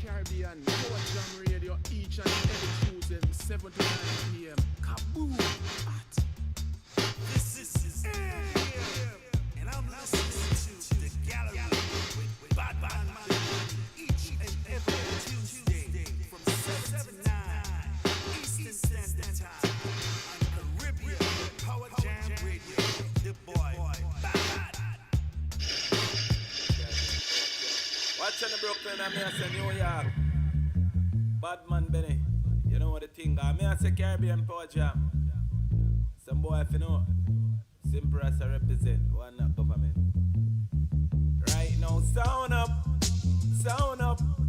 Caribbean Power Jam Radio each and every Tuesday, 7 to 9 p.m. Kaboom! Hot. This is and I'm listening to the gallery with Bad each and every Tuesday from 7 to 9 Eastern Standard Time on Caribbean Power Jam Radio. The boy Bad. Watching the Brooklyn and me I say New York. Badman Benny, you know what the thing are. Me I say Caribbean Power Jam. Some boy if you know, simple as I represent, one not government. Right now, sound up,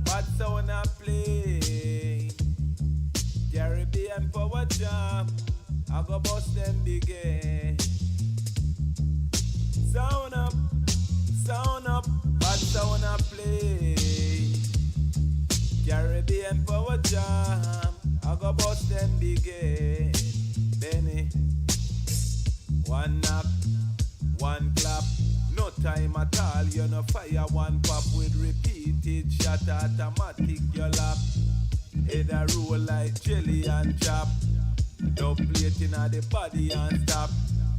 bad sound up play. Caribbean Power Jam, I go bust them big eh. Sound up, bad sound up play. Caribbean Power Jam, I go bust them big eh. Benny. One knock, one clap, no time at all. You no fire one pop with repeated shot automatic your lap. Head a roll like jelly and chop. Dub plate inna the body and stop.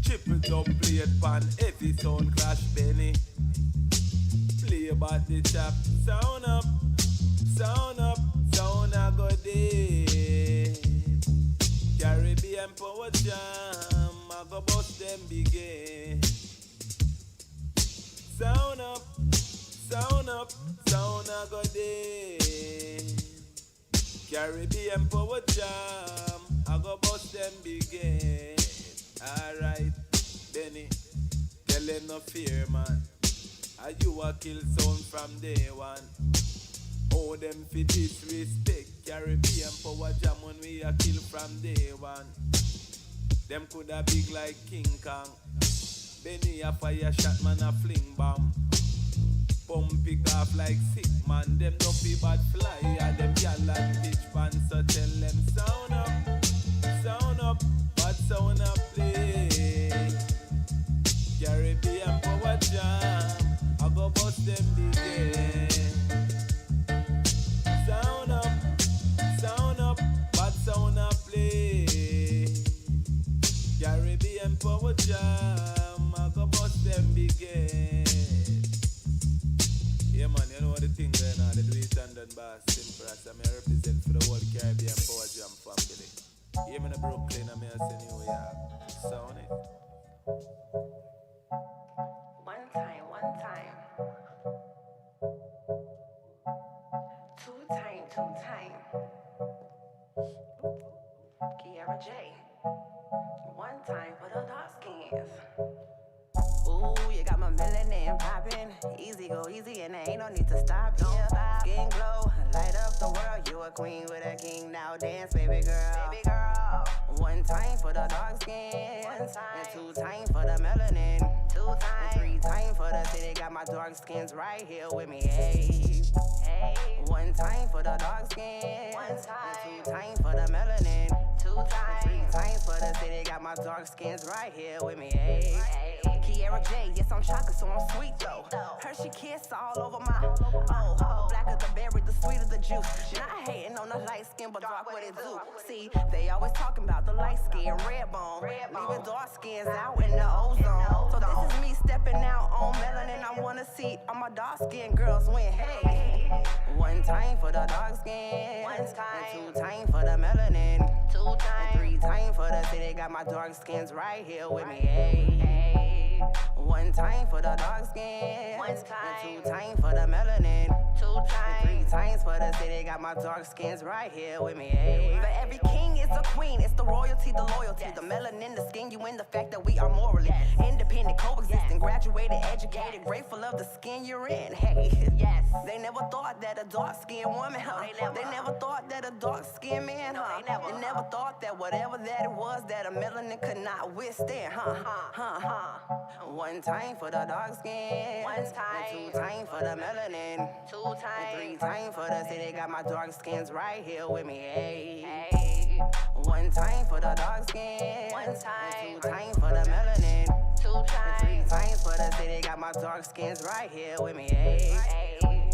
Triple dub plate pan heavy sound clash Benny. Play about the chop. Sound up, sound a go day. Caribbean Power Jam, I go bust them big eh. Sound up, a go day. Caribbean Power Jam, I go bust them big eh. Alright, Benny, tell them no fear man. Are you a kill sound from day one? Oh, them fi disrespect Caribbean Power Jam when we a kill from day one. Them coulda big like King Kong. Benny a fire shot man a fling bomb. Pump pick off like sick man. Them no fi bad fly. And them gal and bitch pan. So tell them sound up, bad sound up play. Caribbean Power Jam, I go bust them big eh. Sound up, bad sound up play. Caribbean Power Jam, I go bust them big head. Yeah man, you know what the thing going on, they do it and done by simple as I represent for the whole Caribbean Power Jam family. Yeah man, in Brooklyn, I'm here in New York. Sound it. One time. Two time. Kiara J. One time for the dark skins. Ooh, you got my melanin poppin'. Easy go easy and there ain't no need to stop. Yeah, skin glow, light up the world. You a queen with a king, now dance, baby girl. One time for the dark skins, and 2 times for the melanin. 2 times, and 3 times for the city. Got my dark skins right here with me. Hey. 1 time for the dark skins, 1 time, and 2 times for the melanin. 2 times, and 3 times for the city. Got my dark skins right here with me. Hey. Kiara J, yes I'm chocolate, so I'm sweet though. Hershey kiss all over my blacker the berry, the sweeter the juice. Not hating on the light skin, but dark what it do. See, they always talking about the light skin, red bone, leaving dark skins out in the ozone. So this is me stepping out on melanin. I wanna see all my dark skin girls win. Hey, 1 time for the dark skin, 1 time, and 2 times for the melanin. 2 times, and 3 times for the city. Got my dark skins right here with me. Hey. 1 time for the dark skin, 1 time, and 2 times for the melanin. 2 times, and 3 times for the city. Got my dark skins right here with me. Hey. For every king is a queen. It's the royalty, the loyalty, the melanin, the skin you in, the fact that we are morally independent, coexisting, graduated, educated, grateful of the skin you're in. Hey, they never thought that a dark skinned woman, They never thought that a dark skinned man, They never thought that whatever that it was that a melanin could not withstand, 1 time for the dark skin, 1 time, and 2 times for the melanin. 2 times, and 3 times for the city. Got my dark skins right here with me. Hey. 1 time for the dark skin, 1 time, and 2 times for the melanin. 2 times, and 3 times for the city. Got my dark skins right here with me. Hey.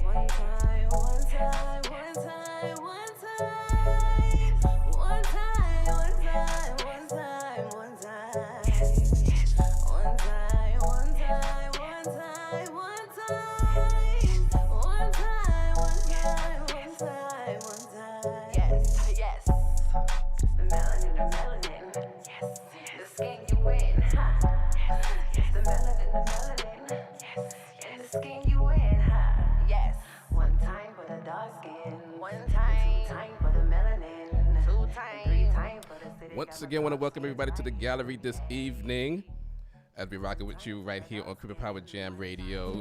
1 time, 1 time. Once again, I want to welcome everybody to the gallery this evening as we rock it with you right here on Cribby Power Jam Radio.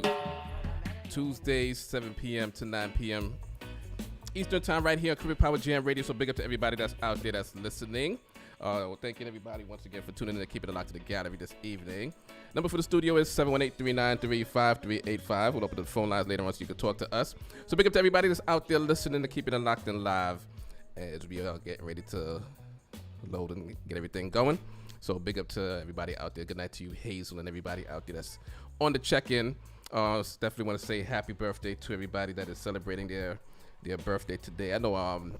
Tuesdays, 7 p.m. to 9 p.m. Eastern time right here on Cribby Power Jam Radio. So big up to everybody that's out there that's listening. Thanking everybody once again for tuning in and keeping it locked to the gallery this evening. Number for the studio is 718-393-5385. We'll open the phone lines later on so you can talk to us. So big up to everybody that's out there listening and keeping it locked and live as we are getting ready to load and get everything going. So big up to everybody out there. Good night to you, Hazel, and everybody out there that's on the check-in. Definitely want to say happy birthday to everybody that is celebrating their birthday today. I know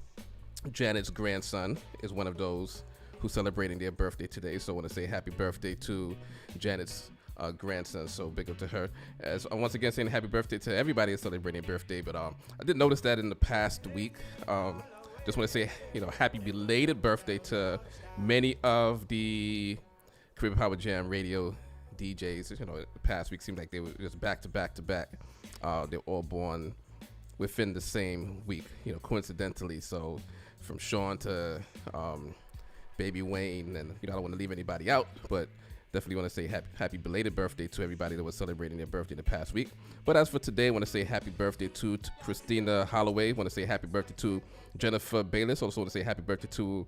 Janet's grandson is one of those who's celebrating their birthday today. So I want to say happy birthday to Janet's grandson. So big up to her. As once again saying happy birthday to everybody that's celebrating their birthday. But I did notice that in the past week. Just want to say, happy belated birthday to many of the Cribby Power Jam Radio DJs. The past week seemed like they were just back to back to back. They're all born within the same week, coincidentally. So from Sean to Baby Wayne, and I don't want to leave anybody out, but definitely want to say happy belated birthday to everybody that was celebrating their birthday the past week. But as for today, I want to say happy birthday to Christina Holloway. I want to say happy birthday to Jennifer Bayless. Also want to say happy birthday to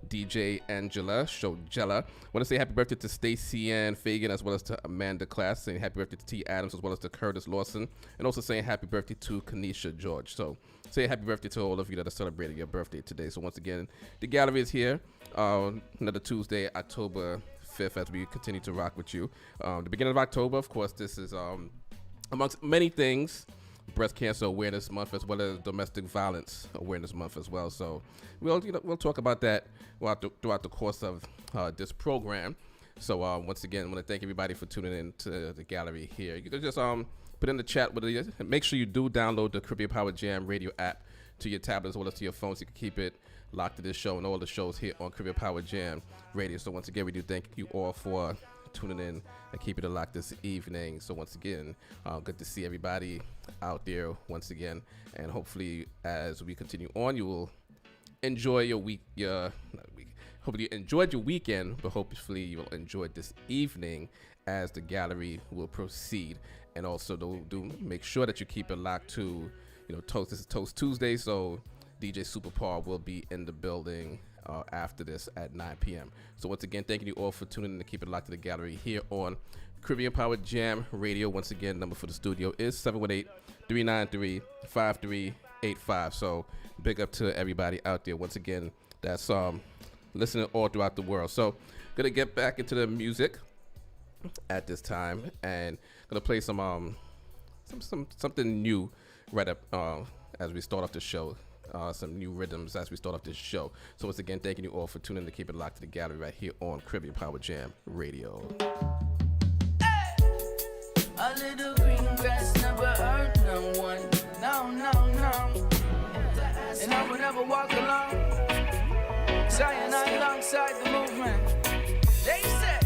DJ Angela Shojella. I want to say happy birthday to Stacey Ann Fagan as well as to Amanda Class. Saying happy birthday to T. Adams as well as to Curtis Lawson. And also saying happy birthday to Kanisha George. So say happy birthday to all of you that are celebrating your birthday today. So once again, the gallery is here. Another Tuesday, October 5th, as we continue to rock with you. The beginning of October, of course, this is amongst many things, Breast Cancer Awareness Month as well as Domestic Violence Awareness Month as well. So we'll talk about that throughout the course of this program. So once again, I want to thank everybody for tuning in to the gallery here. You can just put in the chat with it. Make sure you do download the Caribbean Power Jam Radio app to your tablet as well as to your phone so you can keep it locked to this show and all the shows here on Caribbean Power Jam Radio. So once again, we do thank you all for tuning in and keeping it locked this evening. So once again, good to see everybody out there once again, and hopefully as we continue on, you will enjoy your week. Hopefully you enjoyed your weekend, but hopefully you will enjoy this evening as the gallery will proceed. And also do make sure that you keep it locked to Toast. This is Toast Tuesday, so DJ Super Paul will be in the building after this at 9 p.m. So once again, thanking you all for tuning in to keep it locked to the gallery here on Caribbean Power Jam Radio. Once again, number for the studio is 718-393-5385. So big up to everybody out there once again that's listening all throughout the world. So gonna get back into the music at this time and gonna play something new right up as we start off the show. Some new rhythms as we start off this show. So once again, thanking you all for tuning in to keep it locked to the gallery right here on Caribbean Power Jam Radio. A little green grass never hurt no one. No, no, no. And I would never walk alone. Saying I alongside the movement. They said,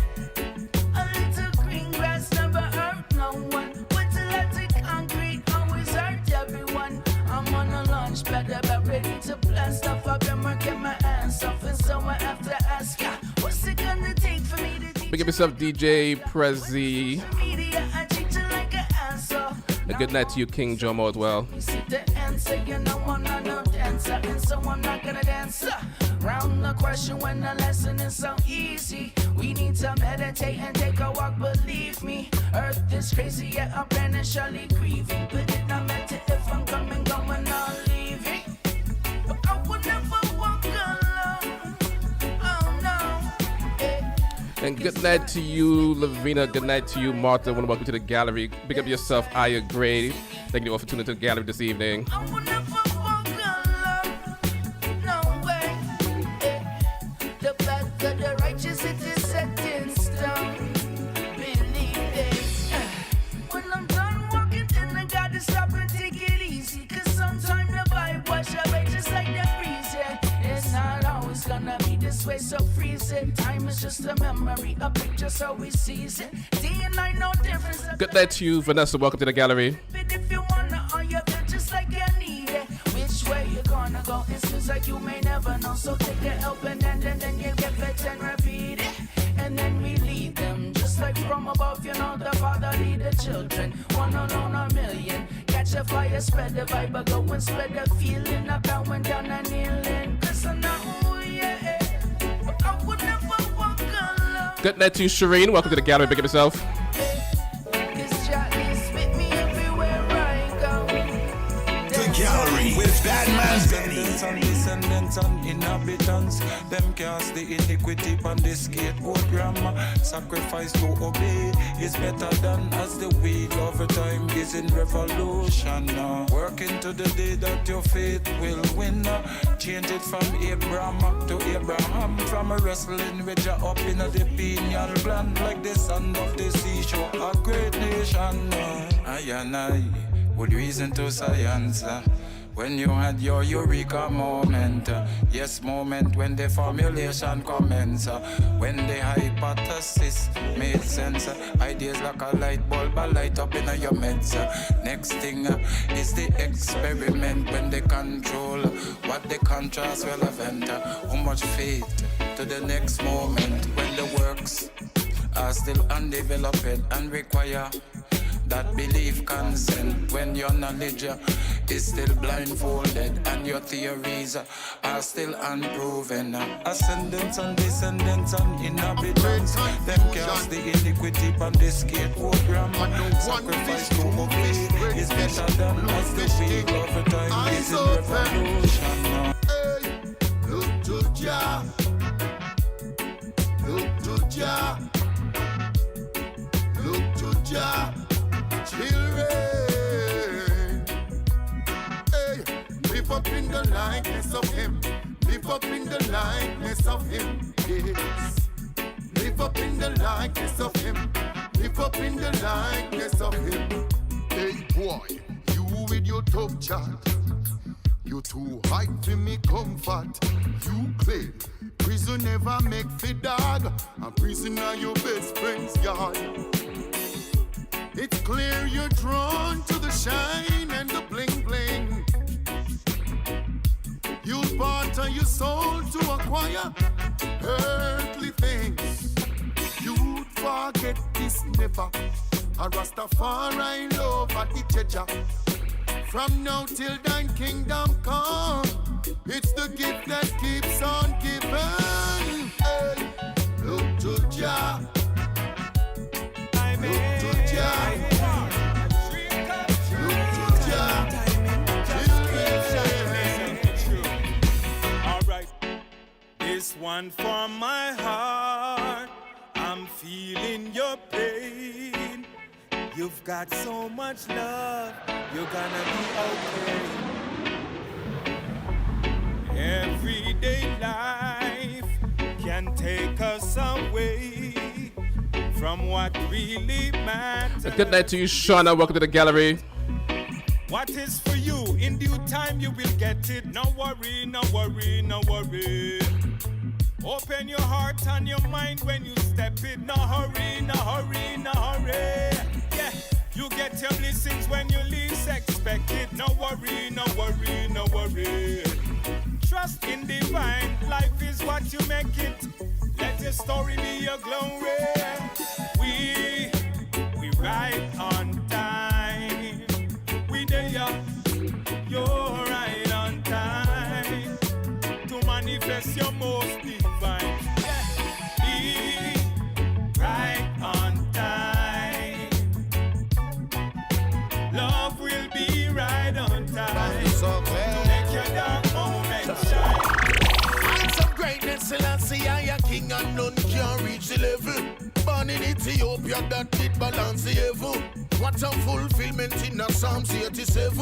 a little green grass never hurt no one. With electric concrete always hurt everyone. I'm on a launch pad about ready to blast off. I've been working my ass off, and so I have to ask ya, what's it gonna take for me to teach? Big up yourself, DJ Prezi. A good night to you, King Jomo, as well. Round the question when the lesson is so easy. We need to meditate and take a walk, believe me. Earth is crazy, yet I'm surely grieving. But it not matter if I'm coming, going, or leaving. But I would never walk alone. Oh no. And good night to you, Lavina. Good night to you, Martha. I want to welcome you to the gallery. Big up yourself, Aya Gray. Thank you all for tuning to the gallery this evening. I will never walk alone. No way. The path of the righteous, it is set in stone. Believe it. When I'm done walking, then I gotta stop and take it easy. Cause sometimes the vibe wash away just like the breeze. Yeah. It's not always gonna be this way, so freeze it. Time is just a memory, a picture, so we seize it. Day and night, no difference. Good night to you, Vanessa. Welcome to the gallery. If you wanna, or you feel just like you need it. Which way you gonna go? It seems like you may never know. So take a helping hand and then you get fit and repeat it. And then we lead them just like from above. You know the Father lead the children. One alone a million. Catch a fire, spread the vibe, but go and spread the feeling. Up and down and kneeling. Cause I know, yeah. But I would never walk alone. Good night to you, Shireen. Welcome to the gallery. Big up yourself. Cause Charlie's with me everywhere I go. The gallery with Batman Benny. Descendants and descendants and inhabitants, them cast the iniquity on the skateboard grammar. Sacrifice to obey is better than as the week over time is in revolution. Working to the day that your faith will win. Change it from Abraham to Abraham. From a wrestling with you up in the pineal gland like the sand of the seashore. A great nation. I and I would reason to science. When you had your eureka moment, yes, moment when the formulation commence, when the hypothesis made sense, ideas like a light bulb a light up in your meds. Next thing is the experiment when they control what the contrast relevant. How much faith to the next moment when the works are still undeveloped and require that belief consent when your knowledge is still blindfolded and your theories are still unproven. Ascendants and descendants and inhabitants, them cast the iniquity on the skateboard grammar. Sacrifice to obey is better than as the week of time is in revolution. Hey, look to Jah, look to Jah, look to Jah. Children, hey, live up in the likeness of Him. Live up in the likeness of Him. Yes, live up in the likeness of Him. Live up in the likeness of Him. Hey boy, you with your tough chat, you too high for me comfort. You claim prison never make for dog, and prison are your best friend's yard. It's clear you're drawn to the shine and the bling bling. You'll barter your soul to acquire earthly things. You'd forget this never. A Rastafari love at the treasure. From now till thine kingdom come, it's the gift that keeps on giving. Hey, look to Jah. Look to Jah. Look to Jah. Alright, this one from my heart. I'm feeling your pain. You've got so much love, you're gonna be okay. Everyday life can take us away from what really matters. Good night to you, Shauna. Welcome to the gallery. What is for you, in due time you will get it. No worry, no worry, no worry. Open your heart and your mind when you step it. No hurry, no hurry, no hurry. Yeah, you get your blessings when you least expect it. No worry, no worry, no worry. Trust in divine, life is what you make it. Let your story be your glory. We right on time. We there, you're right on time to manifest your most divine. Be right on time. Love will be right on time to make your dark moment shine. And some greatness, Selassie, I a king and none can reach the level. Born in Ethiopia, that did balance the evil. What a fulfillment in the Psalms 87.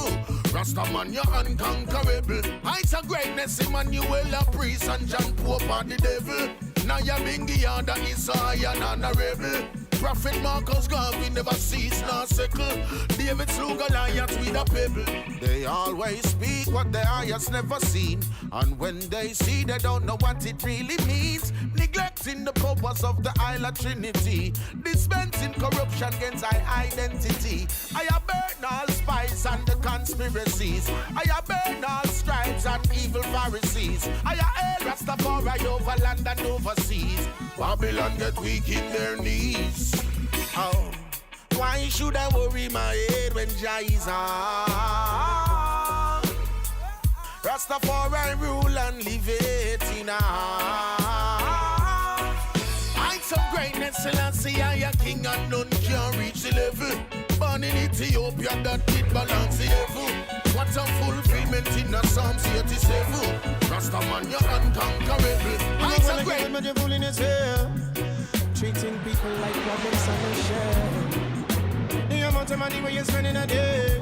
Rastaman, you're unconquerable. Heights of greatness, Emmanuel, a priest, and John Pope are the devil. Now you're Bingy, that is high and honorable. Prophet Marcus Garvey never cease nor sickle. David slew Goliath with a pebble. They always speak what their eyes never seen, and when they see, they don't know what it really means. Neglecting the purpose of the Isle of Trinity, dispensing corruption against our identity. I have burned all spies and the conspiracies. I have burned all stripes and evil Pharisees. I have hail Rastafari over land and overseas. Babylon get weak in their knees. Oh, why should I worry my head when Jah is on? Rastafari rule and live it in heights of greatness, Selassie, I a king and none can reach the level. Born in Ethiopia, that did balance the evil. What a fulfillment in the Psalms 87. Rastaman, you're unconquerable. Heights of greatness. Treating people like problems on the shelf. The amount of money where you spend in a day.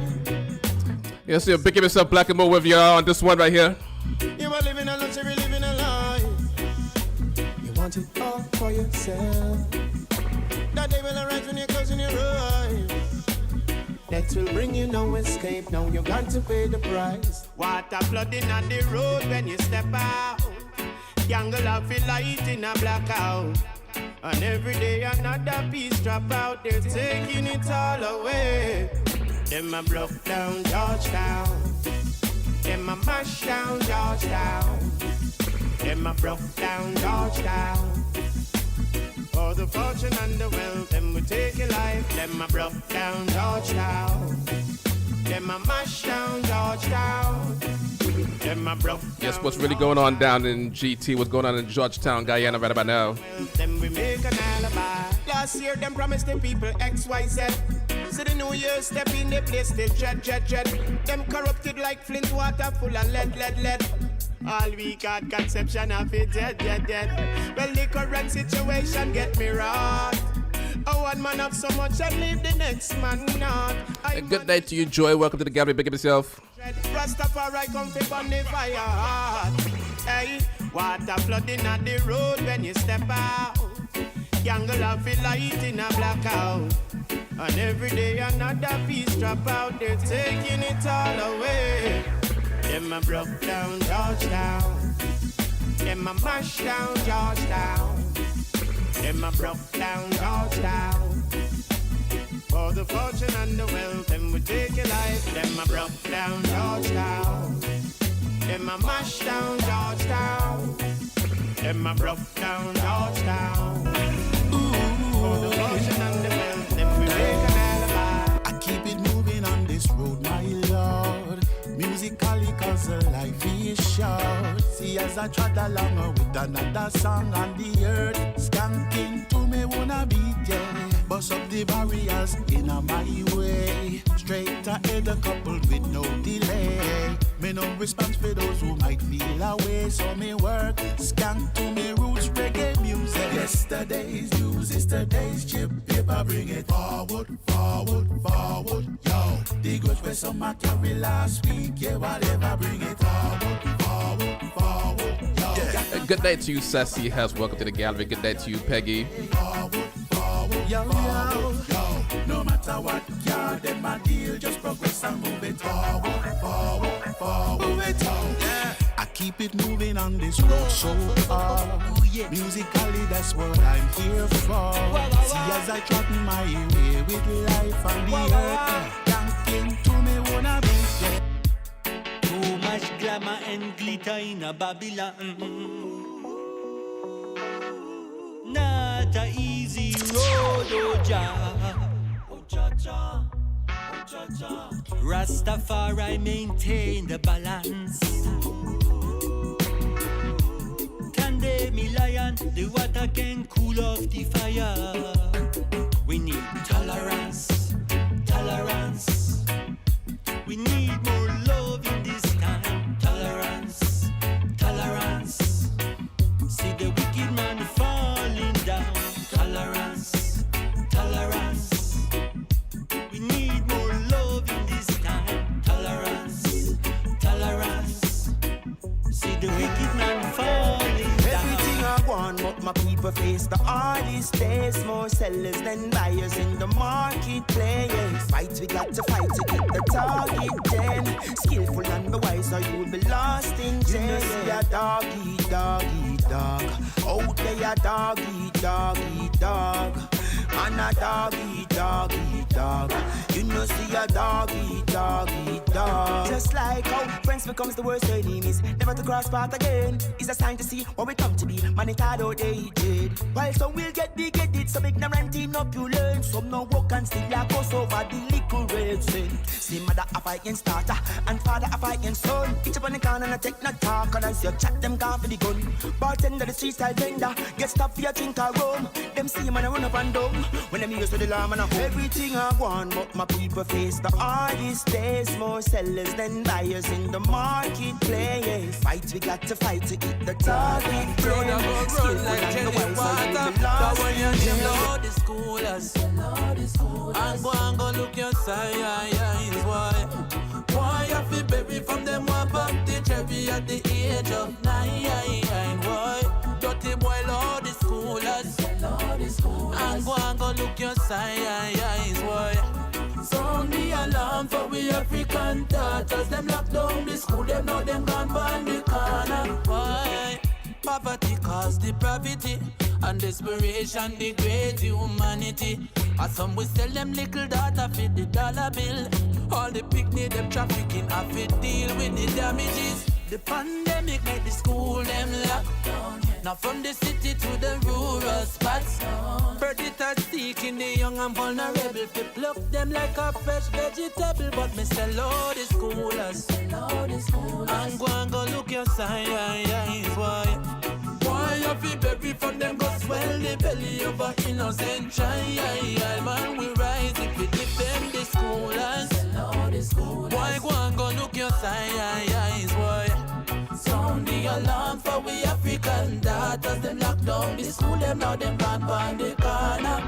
Yes, you're picking yourself black and more with you on this one right here. You are living a luxury, living a life. You want it all for yourself. That day will arise when you're closing your eyes. That will bring you no escape. Now you got to pay the price. Water flooding on the road when you step out. Jungle of a light in a blackout. And every day another piece drop out, they're taking it all away. Them a block down Georgetown. Them a mash down Georgetown. Them a broke down Georgetown. For the fortune and the wealth, them we take your life. Them a broke down Georgetown. Them a mash down Georgetown. Yes, what's really going on down in GT? What's going on in Georgetown, Guyana right about now? Then we make an alibi. Last year, them promised the people XYZ. So the new year step in the place, they dread. Them corrupted like Flint water full of lead. All we got conception of it, dead. Well, the current situation get me wrong. Oh, one man have so much and leave the next man not. A good night to you, Joy. Welcome to the gallery. Big up yourself. Rastafari come fi burn the fire hard. Hey, water flooding on the road when you step out. Jungle of a light in a blackout. And every day another piece drop out. They're taking it all away. Them a broke down Georgetown. Them a mash down Georgetown. Them a broke down Georgetown. For the fortune and the wealth, them we take your life. Them a broke down Georgetown. Them a mash down Georgetown. Them a broke down Georgetown. For the fortune and the wealth, them we make an alibi. I keep it moving on this road, my Lord. Musically, cause the life is short. See as I trot along with another song on the earth. Skanking to me wanna beat, yeah. Bust up the barriers in my way. Straight ahead, coupled with no delay. Me no response for those who might feel away. So me work, skank to me roots, reggae music. Yesterday's news is today's chip. Paper bring it forward. Yo, the goods where some I carry last week. Yeah, whatever, bring it forward. Yo, yeah. Good night to you, Sassy House. Welcome to the gallery. Good night to you, Peggy. Yo. No matter what, yeah, them a deal. Just progress and move it forward. Move it on, yeah. I keep it moving on this road so hard. Musically, that's what I'm here for. See as I trot my way with life on the earth. Thanking to me wanna be there. Too much glamour and glitter in a Babylon. Not a easy road, oh Jah. Rastafari maintain the balance. Can they be lion? The water can cool off the fire. We need tolerance. We need more love in this time. Tolerance. See the wicked man falling down. Tolerance. We need people face the hardest days. More sellers than buyers in the marketplace. Fight, we got to fight to get the target then. Skillful and the wise or you'll be lost in jail. You know see a dog eat dog eat dog. Out there a dog eat dog eat dog. And a dog eat dog eat dog. You know see a dog eat dog eat dog. Just like how friends becomes the worst enemies. Never to cross path again. It's a sign to see what we come to be. Man it hard out they did. While some will get it. Some ignorant enough you learn. Some no walk and still ya cross over the little red sin. See mother a fighting starter and father a fighting son. Each up on the corner and I take no talk. And as you chat them gone for the gun. Bartender the street style tender. Get stuff for your drink or rum. Them see man I run up and down. When them used to the lamb and everything I want. But my people face the hardest days. More sellers than buyers in the marketplace. Fight, we got to fight to get the target. Blood a go run like jelly water. But when you hear Lord the schoolers and go look your signs. Why you feel baby from them one back the cherry at the age of 9. Why dirty boy Lord the schoolers and go look your signs. Why sound the alarm for we African daughters. Them lock down the school, them know them gone by the corner. Why poverty cause depravity and desperation degrade humanity. As some will sell them little data for the dollar bill. All the picnic them trafficking have to deal with the damages. The pandemic made the school them lock down. Now from the city to the rural spots, predators seeking the young and vulnerable. To pluck them like a fresh vegetable. But me say Lord the schoolers and go look your signs. Why you feel baby from them go swell the belly of a innocent child. Man we rise if we defend the schoolers. Why go look your signs. Why sound the alarm for we African daughters. Them lock down the school, them now them gone by the corner.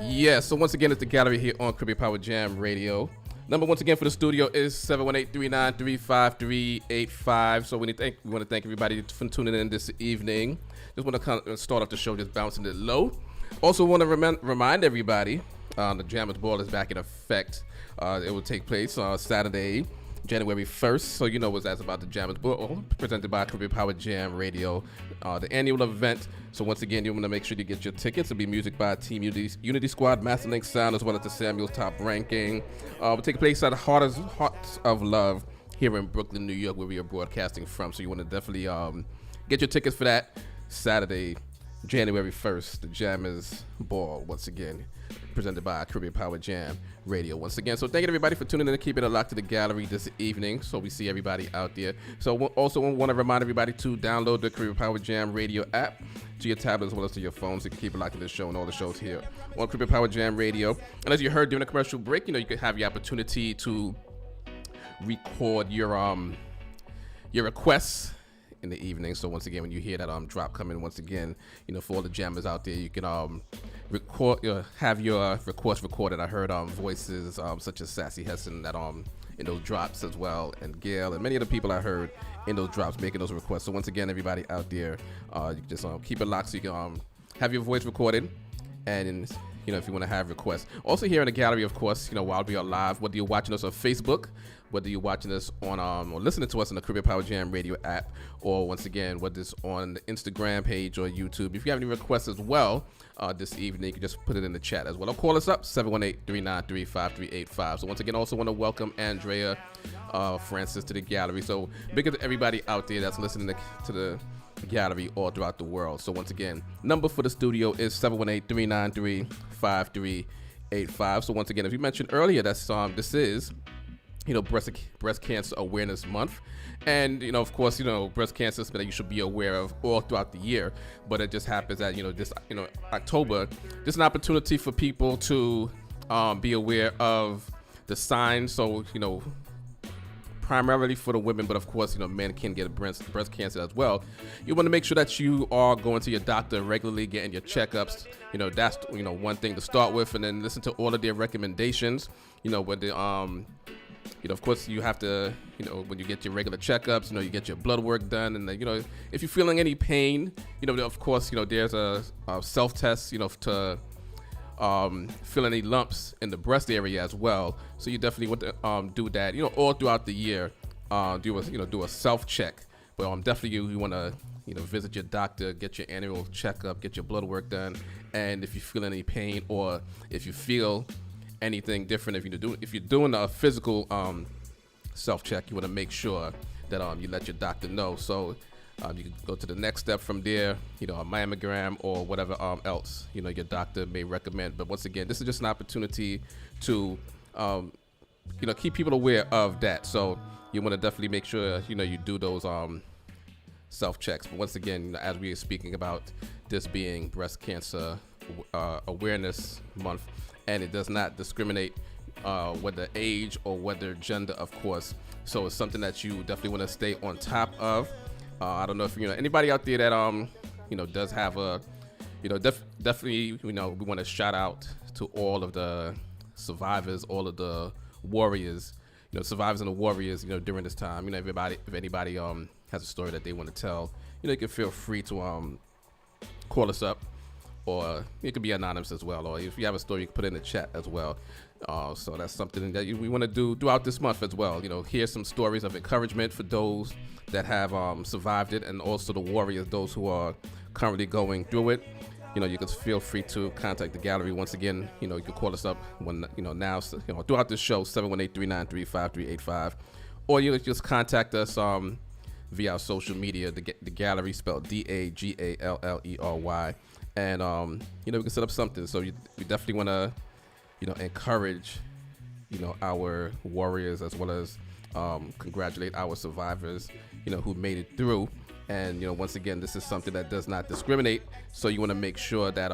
Yeah, so once again, it's the gallery here on Caribbean Power Jam Radio. Number once again for the studio is 718-393-5385. So we want to thank everybody for tuning in this evening. Just want to kind of start off the show just bouncing it low. Also want to remind everybody the Jammers Ball is back in effect. It will take place on Saturday, January 1st. So you know that's about the Jammers Ball, presented by Caribbean Power Jam Radio, the annual event. So once again, you want to make sure you get your tickets. It'll be music by Team Unity Squad, Master Link Sound, as well as the Samuel's Top Ranking. Will take place at Hearts of Love here in Brooklyn, New York, where we are broadcasting from. So you want to definitely get your tickets for that Saturday, January 1st, the Jammers Ball, once again, presented by Caribbean Power Jam Radio once again. So thank you everybody for tuning in and keeping it locked to the gallery this evening. So we see everybody out there. So also want to remind everybody to download the Caribbean Power Jam Radio app to your tablet as well as to your phone, so you can keep it locked to the show and all the shows here on Caribbean Power Jam Radio. And as you heard during the commercial break, you could have your opportunity to record your requests in the evening. So once again, when you hear that drop coming, once again, for all the jammers out there, you can record, have your request recorded. I heard voices such as Sassy Hesson that in those drops as well, and Gail and many other people I heard in those drops making those requests. So once again, everybody out there, you can just keep it locked so you can have your voice recorded. And if you want to have requests, also here in the gallery, of course, while we are live, whether you're watching us on Facebook, whether you're watching us on or listening to us on the Caribbean Power Jam Radio app, or once again, whether it's on the Instagram page or YouTube. If you have any requests as well this evening, you can just put it in the chat as well. Or call us up, 718-393-5385. So once again, also want to welcome Andrea Francis to the gallery. So big up to everybody out there that's listening to the gallery all throughout the world. So once again, number for the studio is 718-393-5385. So once again, as we mentioned earlier, that's this is breast cancer awareness month, and of course, breast cancer is something that you should be aware of all throughout the year. But it just happens that this October, just an opportunity for people to be aware of the signs. So primarily for the women, but of course, men can get breast cancer as well. You want to make sure that you are going to your doctor regularly, getting your checkups. That's one thing to start with, and then listen to all of their recommendations. With the of course, you have to, when you get your regular checkups, you get your blood work done, and then, if you're feeling any pain, of course, there's a self-test, to feel any lumps in the breast area as well. So you definitely want to do that, all throughout the year. Do a self-check, but definitely you want to visit your doctor, get your annual checkup, get your blood work done, and if you feel any pain or if you feel anything different, if you're doing a physical self-check, you want to make sure that you let your doctor know. So you can go to the next step from there, a mammogram or whatever else your doctor may recommend. But once again, this is just an opportunity to keep people aware of that. So you want to definitely make sure you do those self-checks. But once again, as we are speaking about this being Breast Cancer Awareness Month, and it does not discriminate whether age or whether gender, of course. So it's something that you definitely want to stay on top of. I don't know if anybody out there that does have a definitely we want to shout out to all of the survivors, all of the warriors, survivors and the warriors, during this time. If anybody has a story that they want to tell, you can feel free to call us up, or it could be anonymous as well, or if you have a story, you can put it in the chat as well. So that's something that we want to do throughout this month as well. Hear some stories of encouragement for those that have survived it, and also the warriors, those who are currently going through it. You can feel free to contact the gallery. Once again, you can call us up when now throughout the show, 718-393-5385, or you just contact us via our social media. The gallery spelled DAGALLERY, and we can set up something. So we definitely want to encourage our warriors, as well as congratulate our survivors who made it through. And once again, this is something that does not discriminate. So you want to make sure that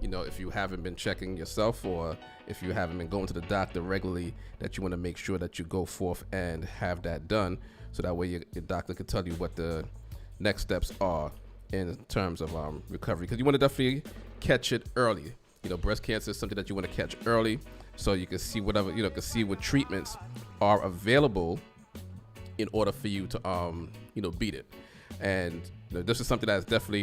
if you haven't been checking yourself, or if you haven't been going to the doctor regularly, that you want to make sure that you go forth and have that done, so that way your doctor can tell you what the next steps are in terms of recovery. Because you want to definitely catch it early. Breast cancer is something that you want to catch early, so you can see whatever can see what treatments are available in order for you to beat it. And this is something that's definitely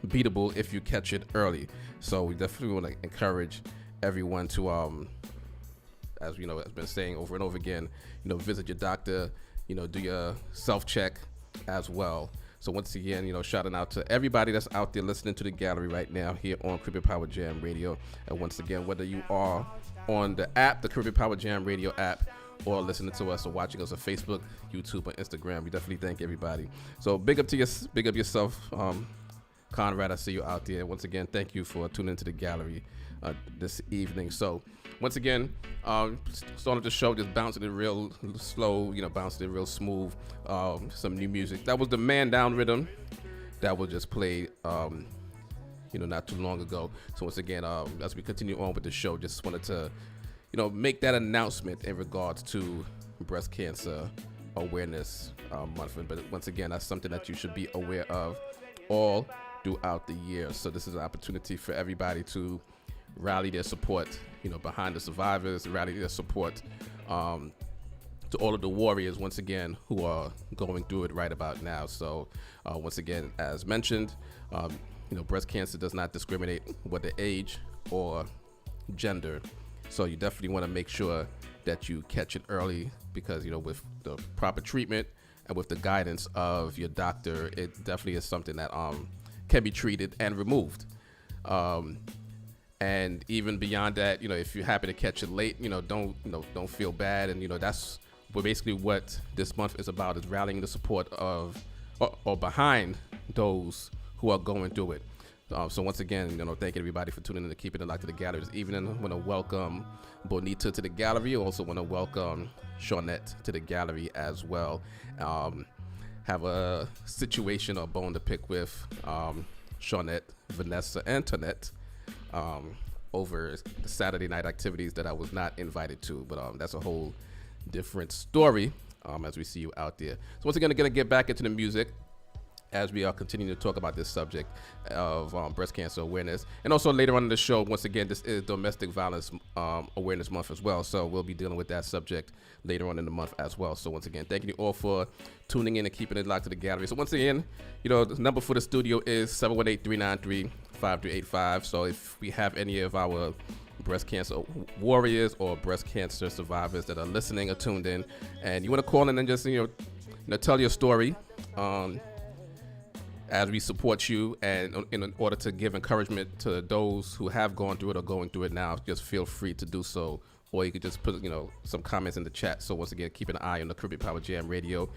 beatable if you catch it early. So we definitely want to encourage everyone to as has been saying over and over again, visit your doctor, do your self-check as well. So once again, shouting out to everybody that's out there listening to the gallery right now here on Caribbean Power Jam Radio. And once again, whether you are on the app, the Caribbean Power Jam Radio app, or listening to us or watching us on Facebook, YouTube, or Instagram, we definitely thank everybody. So big up yourself, Conrad. I see you out there. Once again, thank you for tuning into the gallery this evening. So once again, starting the show, just bouncing it real slow, bouncing it real smooth. Some new music. That was the Man Down rhythm that was just played, not too long ago. So once again, as we continue on with the show, just wanted to, make that announcement in regards to Breast Cancer Awareness Month. But once again, that's something that you should be aware of all throughout the year. So this is an opportunity for everybody to rally their support, behind the survivors, rally their support to all of the warriors, once again, who are going through it right about now. So once again, as mentioned, breast cancer does not discriminate whether age or gender. So you definitely want to make sure that you catch it early, because, with the proper treatment and with the guidance of your doctor, it definitely is something that can be treated and removed. And even beyond that, if you happen to catch it late, don't feel bad. And, that's basically what this month is about, is rallying the support of or behind those who are going through it. So once again, thank everybody for tuning in to Keeping It Locked to the Gallery this evening. I want to welcome Bonita to the gallery. Also want to welcome Shawnette to the gallery as well. Have a situation or bone to pick with Shawnette, Vanessa, and Tonette over the Saturday night activities that I was not invited to. But that's a whole different story as we see you out there. So once again, I'm going to get back into the music. as we are continuing to talk about this subject of breast cancer awareness. And also later on in the show, once again, this is Domestic Violence Awareness Month as well. So we'll be dealing with that subject later on in the month as well. So once again, thank you all for tuning in and keeping it locked to the gallery. So once again, the number for the studio is 718-393-5385. So if we have any of our breast cancer warriors or breast cancer survivors that are listening or tuned in, and you want to call in and just tell your story, as we support you, and in order to give encouragement to those who have gone through it or going through it now, just feel free to do so. Or you could just put some comments in the chat. So once again, keep an eye on the Caribbean Power Jam Radio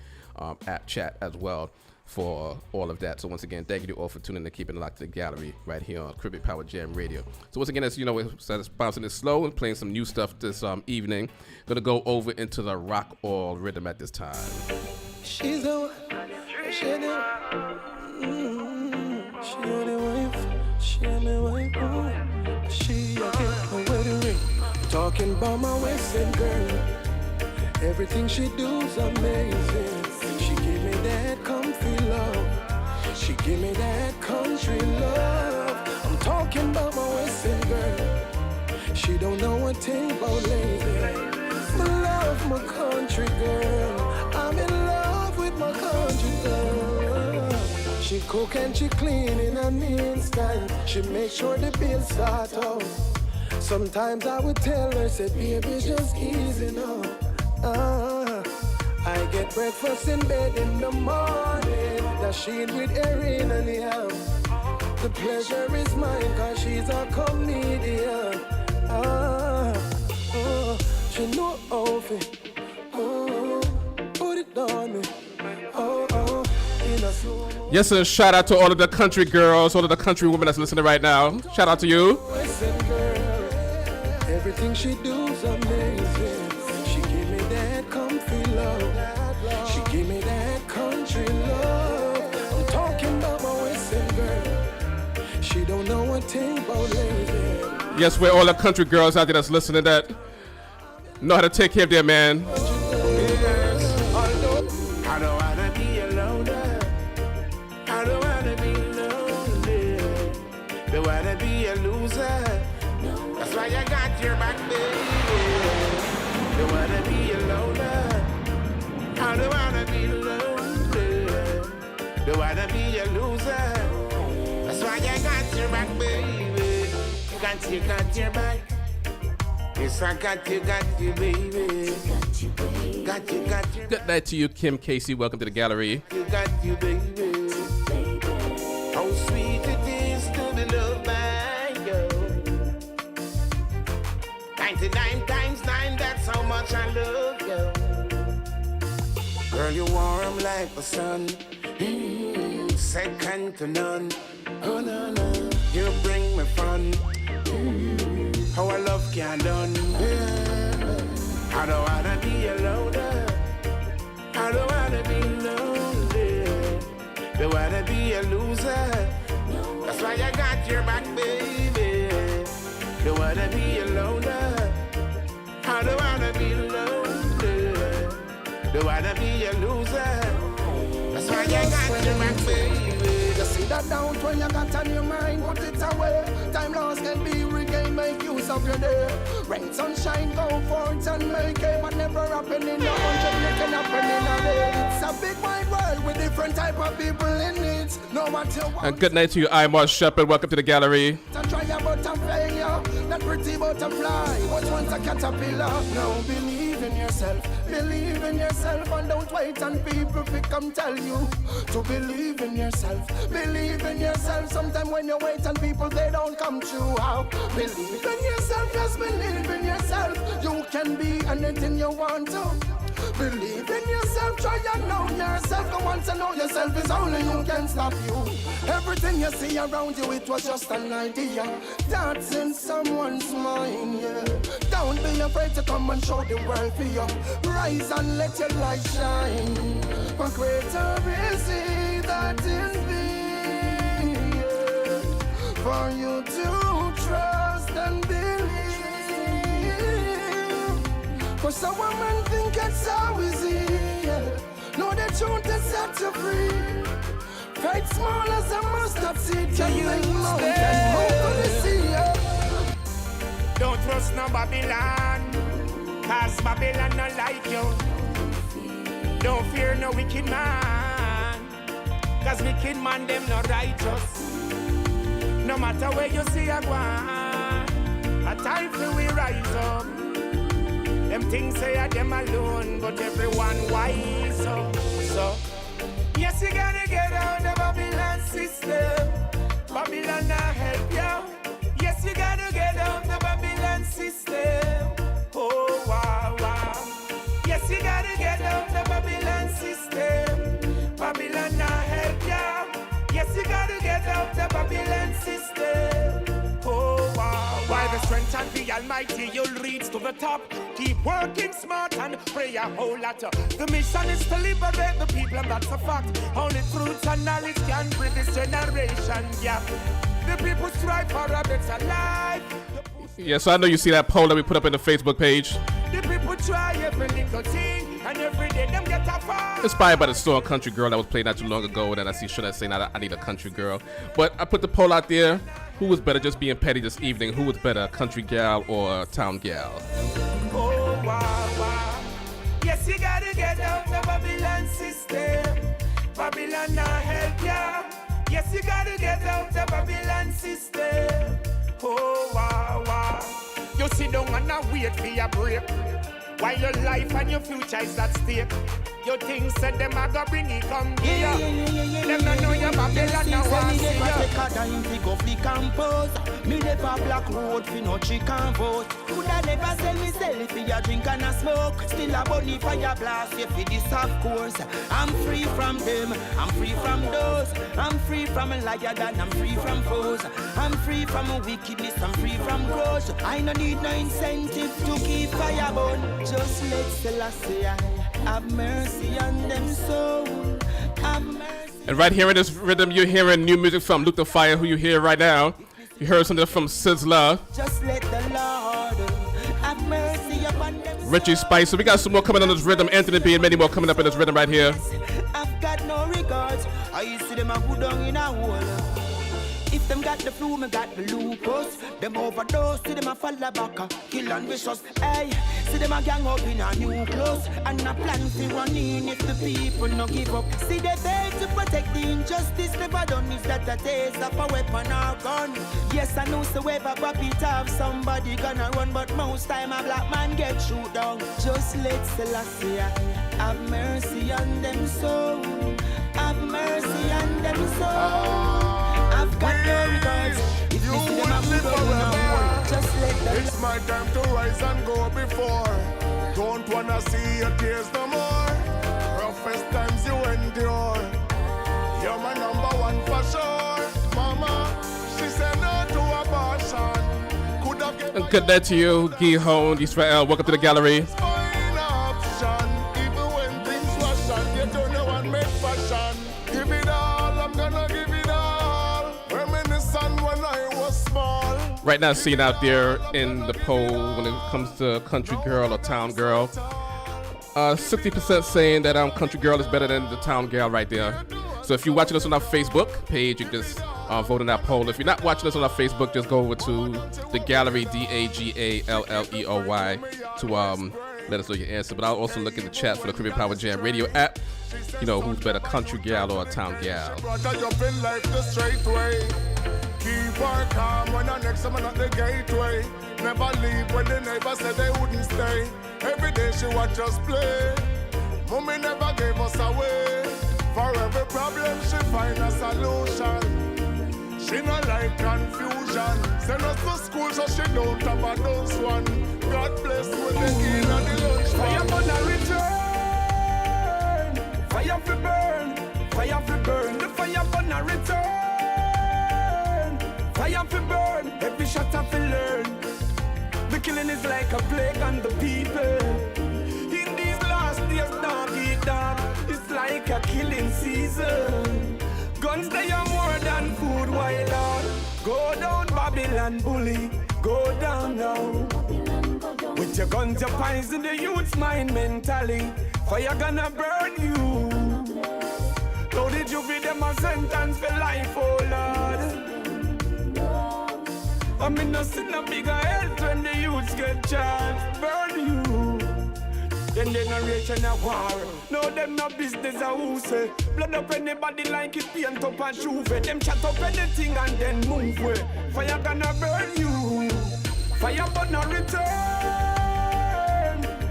app chat as well for all of that. So once again, thank you all for tuning in and keeping it locked to the gallery right here on Caribbean Power Jam Radio. So once again, as we're bouncing it slow and playing some new stuff this evening. Gonna go over into the rock oil rhythm at this time. She's the one. She the wife. She my wife. She I get my wedding ring. Talking about my Western girl. Everything she do's amazing. She give me that comfy love. She give me that country love. I'm talking about my Western girl. She don't know a thing about lazy. I love my country girl. I'm in love with my country girl. She cook and she clean in an instant. She make sure the bills start out. Sometimes I would tell her, say, baby, just easy now. I get breakfast in bed in the morning. That she with Erin and the house. The pleasure is mine, cause she's a comedian. She know how to put it on me. Yes, sir. Shout out to all of the country girls, all of the country women that's listening right now. Shout out to you. Everything she do's amazing. She give me that comfy love. She give me that country love. I'm talking about my Western girl. She don't know a thing about lazy. Yes, we're all the country girls out there that's listening that know how to take care of their man. I don't wanna be alone. I don't wanna be lonely. Don't wanna be a loser. That's why I got your back, baby. Don't wanna be alone. I don't wanna be lonely. Don't wanna be a loser. That's why I got your back, baby. Got your back. Yes, I got you, baby. Got you, baby. Good night to you, Kim Casey. Welcome to the gallery. You got you, baby. How sweet it is to be loved by you. 99 times 9, that's how much I love you. Girl, you warm like the sun. Second to none. Oh, no, no. You bring me fun. How I love can done. I don't wanna be alone. I don't wanna be lonely. Don't wanna be a loser. That's why I got your back, baby. Don't wanna be alone. I don't wanna be lonely. Don't wanna be a loser. That's why I got your back, baby. Just see that doubt when you got on your mind, put it away. Time lost can be regained, make use of your day. Rain, sunshine, go forth and make it. But never happen in a 100, making happen in a day. It's a big wide world with different type of people in it. No matter what. And good night to you, Imar Shepard. Welcome to the gallery. Try about a failure, that pretty butterfly. What wants a caterpillar? Now believe in yourself, and don't wait on people to come tell you to believe in yourself. Believe in yourself. Sometimes when you wait on people, they don't come true. How? Believe in yourself, just believe in yourself. You can be anything you want to. Believe in yourself, try and know yourself. Go on to know yourself is only you can stop you. Everything you see around you, it was just an idea. That's in someone's mind, yeah. Don't be afraid to come and show the world for you. Rise and let your light shine. For greater is he that in thee, yeah. For you to trust and believe. For some women think it's so easy, yeah. No, the truth is set you free. Fight small as a mustard seed, can you mountain, move to the sea. Don't trust no Babylon, cause Babylon not like you. Don't fear no wicked man, cause wicked man them not righteous. No matter where you see a one, a time for we rise up. Them things say are them alone, but everyone wise up. So, yes, you gotta get out the Babylon system. Babylon not help you. Yes, you gotta get out the Babylon system. Oh, wow, wow. Yes, you gotta get out the Babylon system. Babylon not help you. Yes, you gotta get out the Babylon system. Oh, wow. By the strength of the Almighty, you'll reach to the top. Keep working smart and pray a whole lot. The mission is to liberate the people, and that's a fact. Only truth and knowledge can bridge this generation gap. The people strive for a better life. Yeah, so I know you see that poll that we put up in the Facebook page. The people try every little thing, and every day them get a fall. Inspired by the song Country Girl that was played not too long ago, and then I see Shona saying I need a country girl. But I put the poll out there. Who was better just being petty this evening? Who was better, a country gal or a town gal? Oh, wow, wow. Yes, you gotta get out the Babylon system. Babylon not help ya. Yes, you gotta get out the Babylon system. Oh, wow, wow. You sit down and now wait for your break. While your life and your future is at stake. Your things said them a go bring it come here. Them no know your Babylon now want see ya. Take a dime fi go fi compose. Me never black road fi no chicken vote. Coulda never sell me fi a drink and a smoke. Still a bunny fire blast you fi this of course. I'm free from them, I'm free from those. I'm free from a liar and I'm free from foes. I'm free from a wickedness, I'm free from growth. I no need no incentive to keep fire burn. Just let Selassie have mercy on them soul. Have mercy. And right here in this rhythm, you're hearing new music from Luke the Fire, who you hear right now. You heard something from Sizzler. Just let the Lord have mercy upon them. Richie Spice. So we got some more coming on this rhythm. Anthony B and many more coming up in this rhythm right here. I've got no regards. I see them a good down in a hole. If them got the flu, me got the lupus. Them overdose, see them a fall back, kill and vicious. Hey, see them a gang up in a new clothes. And a plan to run in if the people no give up. See they there to protect the injustice. Never done is that a taste of a weapon or gun. Yes, I know so ever pop it off. Somebody gonna run, but most time a black man get shoot down. Just let Selassie have mercy on them soul. Have mercy on them soul. I've got no regards. If you see them, I'm forever. Just let them. It's my time to rise and go before. Don't wanna see your tears no more. Roughest times you endure. You're my number one for sure. Mama, she said no to abortion. Could have given And good night to you, Gihon, Israel. Welcome to the gallery. option. Even when things rush on, you don't know and make fashion. Give it all, I'm gonna give it all. Reminiscent when I was small. Right now, seeing out there in the poll when it comes to country girl or town girl. 60% saying that country girl is better than the town girl right there. So if you're watching us on our Facebook page, you can just vote in that poll. If you're not watching us on our Facebook, just go over to the gallery, DAGALLERY, to let us know your answer. But I'll also look in the chat for the Caribbean Power Jam radio app. You know, who's better, country gal or a town gal? Keep her calm when her next summer at the gateway. Never leave when the neighbor said they wouldn't stay. Every day she watch us play. Mommy never gave us away. For every problem she find a solution. She not like confusion. Send us to school so she don't have a dose one. God bless with the key and the lunch. Fire gonna return. Fire for burn. Fire for burn. The fire gonna return. Fire for burn. Every shot I feel learn. The killing is like a plague on the people. In these last days, dog eat dog. It's like a killing season. Guns they are more than food, wild out. Go down, Babylon bully. Go down now. With your guns, your poison the youth's mind mentally. Fire gonna burn you. So did you feed them a sentence for life, oh Lord? I mean, no sit no bigger health when the youths get charged. Burn you. Then generation a war. No, them no business a who say. Blood up anybody like it paint up and shoe. Them chat up anything and then move way. Fire gonna burn you. Fire but no return.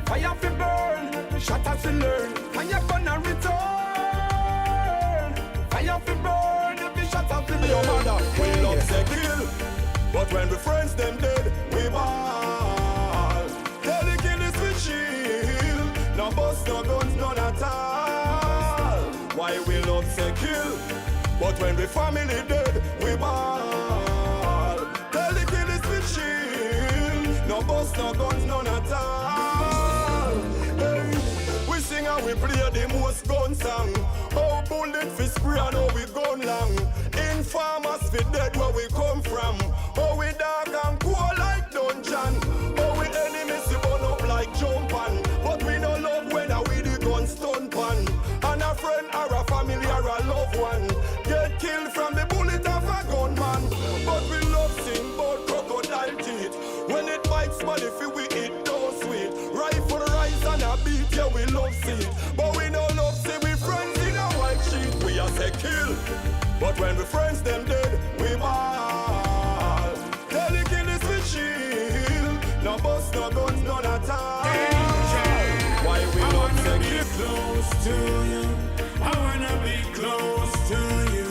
Fire fi burn. Shut us to learn. Fire but no return. Fire fi burn. If you shut up to learn. Your mother, we love say kill. But when we friends them dead, we ball. Tell the killers we shield. No bust, no guns, none at all. Why we love say kill? But when we family dead, we ball. Tell the killers we shield. No bust, no guns, none at all. Hey, we sing and we play the most gun song. Oh, bullet fi spray and how we gun long. Informers fi dead where we come from. Oh, we dark and cool like dungeon. Oh, we enemies we burn up like jump on. But we no love whether we the gun stun pan. And a friend or a family or a loved one get killed from the bullet of a gunman. But we love sing about crocodile teeth. When it bites body fi we eat those sweet. Rifle rise and a beat, yeah we love see it. But we no love see we friends in a white sheet. We a say kill. But when we friends them dead, we ball. Tell the killers we shield. No bust, no guns, none at all. Why we love say be close to you. I wanna be close to you.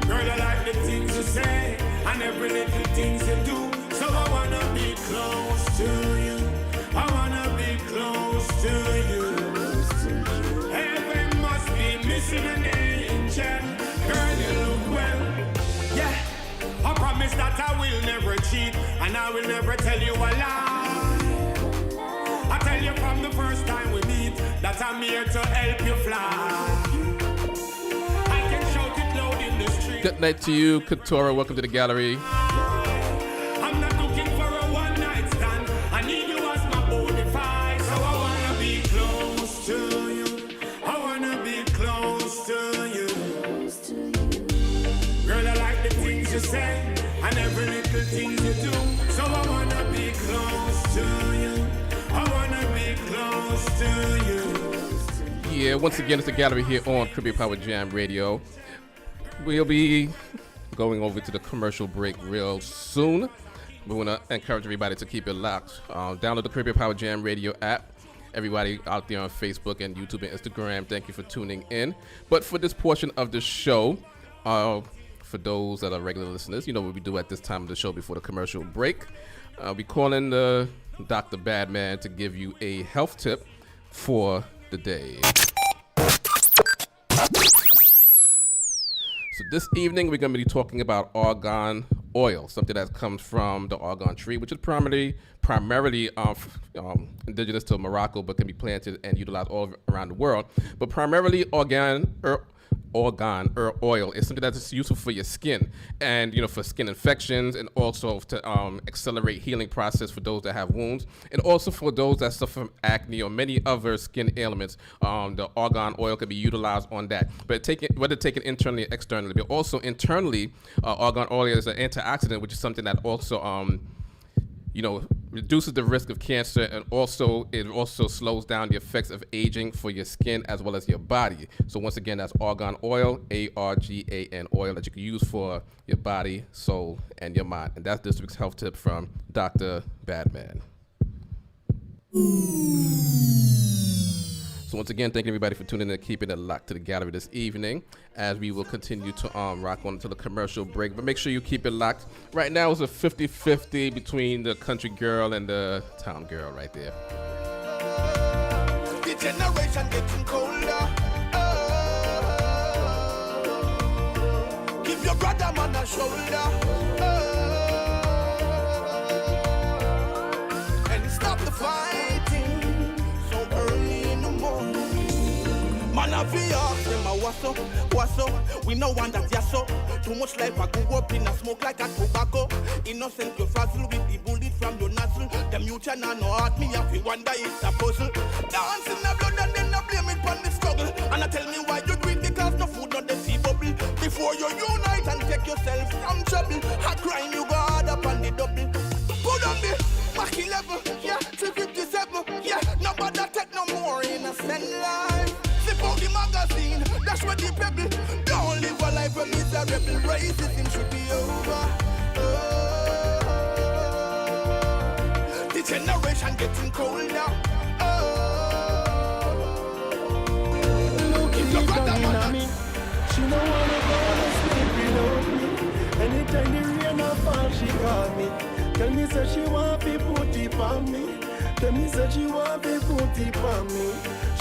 Girl, I like the things you say and every little things you do. So I wanna be close to you. I wanna be close to you. Heaven must be missing an angel. Girl, you look well. Yeah, I promise that I will never cheat and I will never tell you a lie. I tell you from the first time we meet that I'm here to help you fly. I can shout it loud in the street. Good night to you, Katora. Welcome to the gallery. I'm not looking for a one night stand. I need you as my bonafide. So I wanna be close to you. I wanna be close to you. Girl, I like the things you say and every little thing you do. So I wanna be close to you. I wanna be close to you. Yeah, once again, it's the gallery here on Caribbean Power Jam Radio. We'll be going over to the commercial break real soon. We want to encourage everybody to keep it locked. Download the Caribbean Power Jam Radio app. Everybody out there on Facebook and YouTube and Instagram, thank you for tuning in. But for this portion of the show, for those that are regular listeners, you know what we do at this time of the show before the commercial break. We call in the Dr. Badman to give you a health tip for the day. So this evening we're going to be talking about argan oil, something that comes from the argan tree, which is primarily indigenous to Morocco, but can be planted and utilized all around the world. But primarily argan oil is something that's useful for your skin, and for skin infections, and also to accelerate healing process for those that have wounds, and also for those that suffer from acne or many other skin ailments. The argan oil can be utilized on that, but whether taken internally or externally. But also internally, argan oil is an antioxidant, which is something that also reduces the risk of cancer, and it also slows down the effects of aging for your skin as well as your body. So once again, that's argan oil, ARGAN oil, that you can use for your body, soul, and your mind. And that's this week's health tip from Dr. Badman. So once again, thank you everybody for tuning in and keeping it locked to the gallery this evening, as we will continue to rock on until the commercial break. But make sure you keep it locked. Right now it's a 50-50 between the country girl and the town girl right there. The generation getting colder. Give your brother man a shoulder. And stop the fighting so early in the morning. Man, I feel off them a what's up? We no want that yasso. Too much life I go up in a smoke like a tobacco. Innocent you frazzle with the bullet from your nostril. The mutant and no heart me if you wonder it's a puzzle. Dancing the blood and then I blame it on the struggle. And I tell me why you do it, because no food not the sea bubble. Before you unite and take yourself from trouble, a crime you go hard up on the double. Put on me, back 11, yeah, 357, yeah. Nobody take no more innocent life. Zip out the magazine, that's where the pebble. Don't live a life where miserable. Racism should be over. The generation getting colder. Look at me. She no wanna go to sleep without me. Anytime the rain or fall, she call me. Tell me say she want to put it on me. Tell me say she want to put it on me.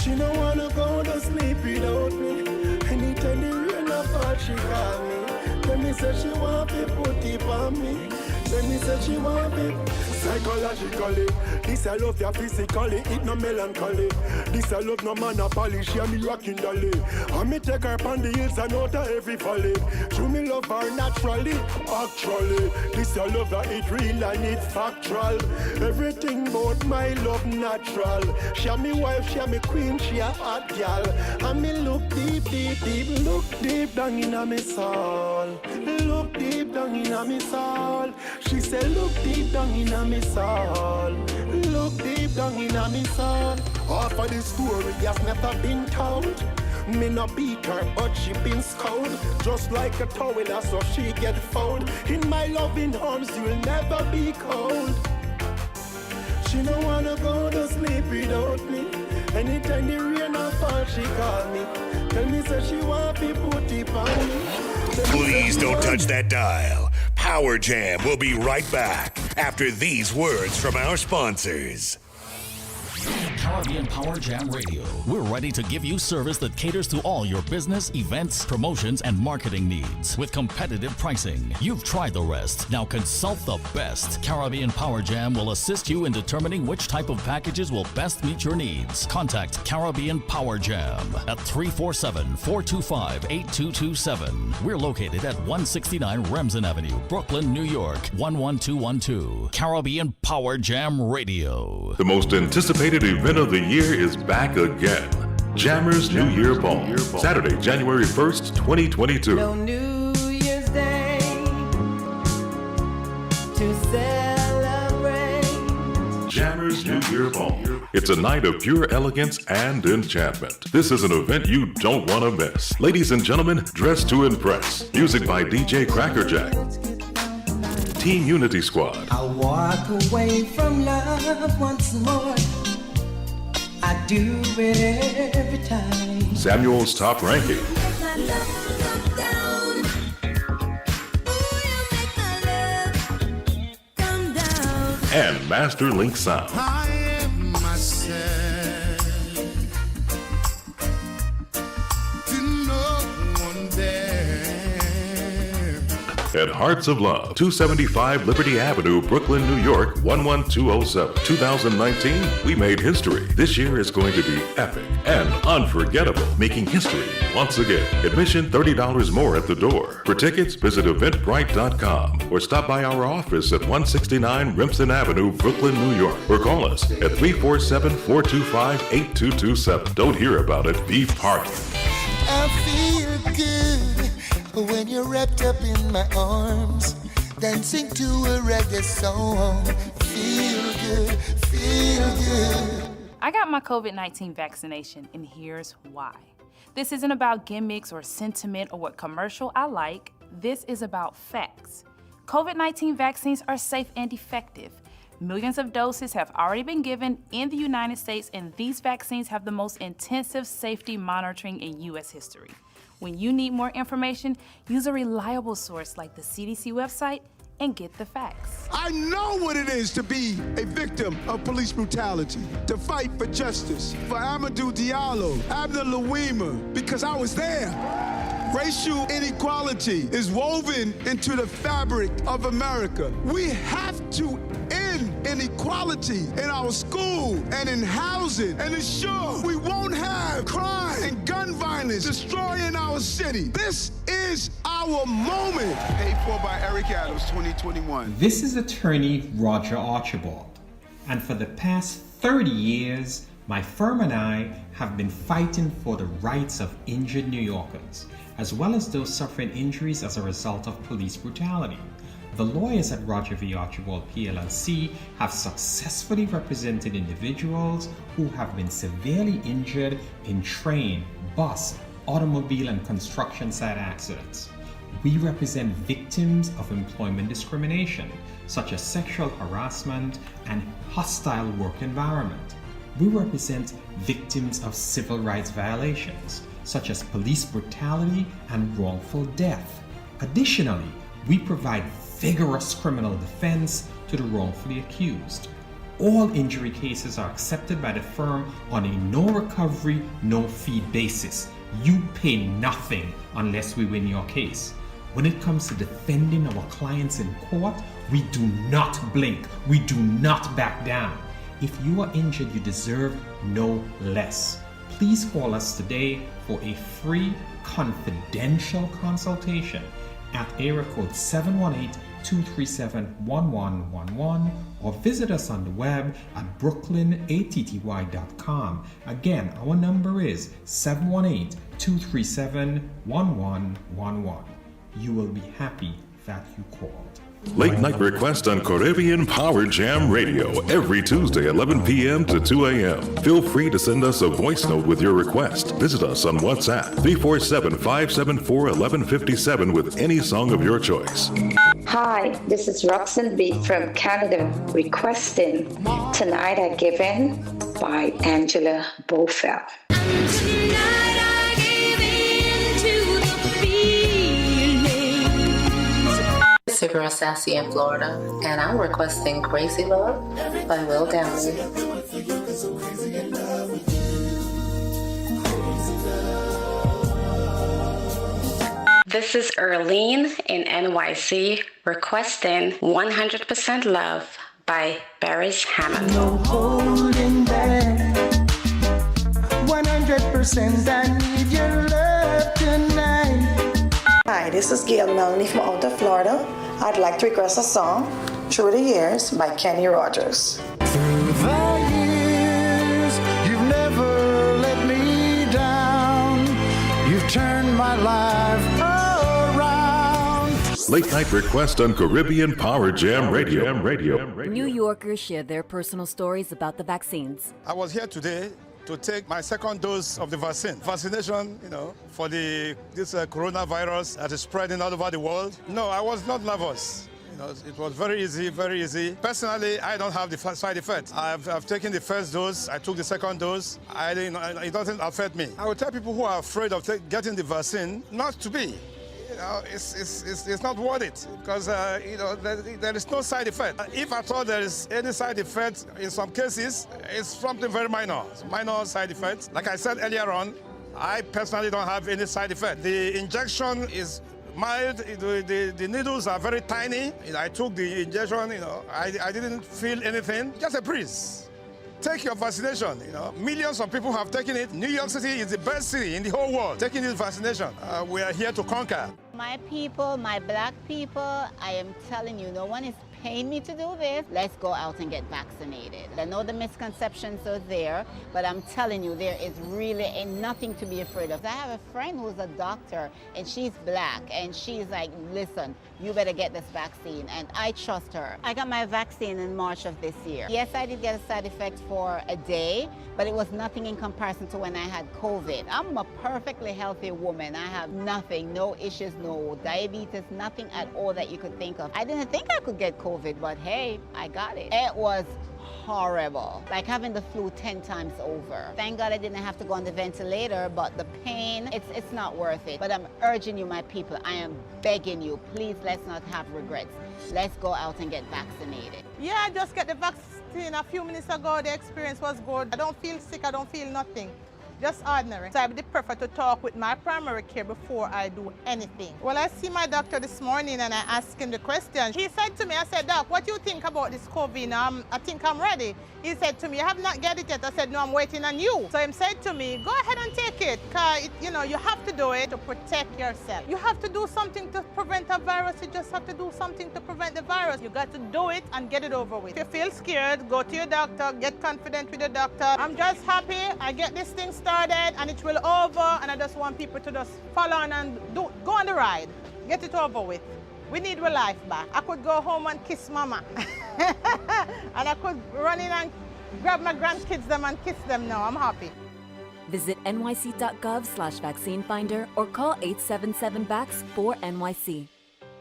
She no wanna go to sleep without me. Anytime the rain or fall, she call me. Tell me say she want to put it on me. Tell me say she want it psychologically. This I love ya physically, it no melancholy. This I love no man a polish, yeah me rockin' dolly. And me take her pon the hills and out of every valley. Show me love her naturally, actually. This I love her, it real and it factual. Everything about my love natural. She a me wife, she a me queen, she a hot gal. And me look deep, deep, deep, look deep down in a me soul. Look deep down in a me soul. She said, look deep down in a me soul. Look deep down in a me soul. Half of the story has never been told. Me no beat her, but she been scolded. Just like a towel, so she get fold. In my loving arms, you'll never be cold. She no wanna go to sleep without me. Anytime the rain or fall, she call me. Tell me say she want to put it on me. Please don't touch that dial. Power Jam will be right back after these words from our sponsors. Caribbean Power Jam Radio. We're ready to give you service that caters to all your business, events, promotions, and marketing needs with competitive pricing. You've tried the rest. Now consult the best. Caribbean Power Jam will assist you in determining which type of packages will best meet your needs. Contact Caribbean Power Jam at 347-425-8227. We're located at 169 Remsen Avenue, Brooklyn, New York, 11212. Caribbean Power Jam Radio. The most anticipated event of the year is back again. Jammers New Year Ball. Saturday, January 1st, 2022. No New Year's Day to celebrate. Jammers New Year Ball. It's a night of pure elegance and enchantment. This is an event you don't want to miss. Ladies and gentlemen, dress to impress. Music by DJ Crackerjack. Team Unity Squad. I'll walk away from love once more. I do it every time. Samuel's Top Ranking. And Master Link Sound. I am myself to no one there. At Hearts of Love, 275 Liberty Avenue, Brooklyn, New York, 11207. 2019, we made history. This year is going to be epic and unforgettable, making history once again. Admission $30 more at the door. For tickets, visit eventbrite.com or stop by our office at 169 Remsen Avenue, Brooklyn, New York, or call us at 347-425-8227. Don't hear about it, be part of it. I feel good when you're wrapped up in my arms, dancing to a reggae song. Feel good, feel good. I got my COVID-19 vaccination, and here's why. This isn't about gimmicks or sentiment or what commercial I like. This is about facts. COVID-19 vaccines are safe and effective. Millions of doses have already been given in the United States, and these vaccines have the most intensive safety monitoring in U.S. history. When you need more information, use a reliable source like the CDC website and get the facts. I know what it is to be a victim of police brutality, to fight for justice, for Amadou Diallo, Abdel Louima, because I was there. Racial inequality is woven into the fabric of America. We have to end inequality in our school and in housing and ensure we won't have crime and gun violence destroying our city. This is our moment. Paid for by Eric Adams, 2021. This is attorney Roger Archibald, and for the past 30 years, My firm and I have been fighting for the rights of injured New Yorkers, as well as those suffering injuries as a result of police brutality. The lawyers at Roger v. Archibald PLLC have successfully represented individuals who have been severely injured in train, bus, automobile, and construction site accidents. We represent victims of employment discrimination, such as sexual harassment and hostile work environment. We represent victims of civil rights violations, such as police brutality and wrongful death. Additionally, we provide vigorous criminal defense to the wrongfully accused. All injury cases are accepted by the firm on a no recovery, no fee basis. You pay nothing unless we win your case. When it comes to defending our clients in court, we do not blink. We do not back down. If you are injured, you deserve no less. Please call us today for a free confidential consultation at area code 718-237-1111 or visit us on the web at brooklynatty.com. Again, our number is 718-237-1111. You will be happy that you called. Late night request on Caribbean Power Jam Radio every Tuesday, 11 p.m. to 2 a.m. Feel free to send us a voice note with your request. Visit us on WhatsApp 347-574-1157 with any song of your choice. Hi, this is Roxanne B from Canada requesting Tonight I Give In by Angela Bofel. It's your girl Sassy in Florida, and I'm requesting Crazy Love by Will Downey. This is Earlene in NYC requesting 100% Love by Barry's Hammond. No holding back. 100% I need your love tonight. Hi, this is Gail Melanie from out of Florida. I'd like to request a song, Through the Years by Kenny Rogers. Through the years, you've never let me down. You've turned my life around. Late night request on Caribbean Power Jam Radio. New Yorkers share their personal stories about the vaccines. I was here today to take my second dose of the vaccine. Vaccination, for this coronavirus that is spreading all over the world. No, I was not nervous. It was very easy, very easy. Personally, I don't have the side effects. I've taken the first dose. I took the second dose. It doesn't affect me. I would tell people who are afraid of getting the vaccine not to be. It's not worth it because there is no side effect. If at all there is any side effect, in some cases, it's something very minor. It's minor side effects. Like I said earlier on, I personally don't have any side effect. The injection is mild. The needles are very tiny. I took the injection. I didn't feel anything. Just a breeze. Take your vaccination. Millions of people have taken it. New York City is the best city in the whole world taking this vaccination. We are here to conquer. My people, my black people, I am telling you, no one is paying me to do this. Let's go out and get vaccinated. I know the misconceptions are there, but I'm telling you, there is really nothing to be afraid of. I have a friend who's a doctor, and she's black, and she's like, listen, you better get this vaccine, and I trust her. I got my vaccine in March of this year. Yes, I did get a side effect for a day, but it was nothing in comparison to when I had COVID. I'm a perfectly healthy woman. I have nothing, no issues, no diabetes, nothing at all that you could think of. I didn't think I could get COVID, but hey, I got it. It was horrible, like having the flu 10 times over. Thank God I didn't have to go on the ventilator, but the pain, it's not worth it. But I'm urging you, my people, I am begging you, please let's not have regrets. Let's go out and get vaccinated. Yeah, I just got the vaccine a few minutes ago. The experience was good. I don't feel sick, I don't feel nothing. just ordinary. So I would prefer to talk with my primary care before I do anything. Well, I see my doctor this morning and I asked him the question. He said to me, I said, Doc, what do you think about this COVID? I think I'm ready. He said to me, you have not get it yet. I said, no, I'm waiting on you. So he said to me, go ahead and take it. Because, you have to do it to protect yourself. You have to do something to prevent a virus. You just have to do something to prevent the virus. You got to do it and get it over with. If you feel scared, go to your doctor, get confident with your doctor. I'm just happy I get this thing started and it will over, and I just want people to just follow on and go on the ride. Get it over with. We need our life back. I could go home and kiss mama. And I could run in and grab my grandkids them and kiss them now. I'm happy. Visit nyc.gov/vaccine finder or call 877-VAX-4NYC.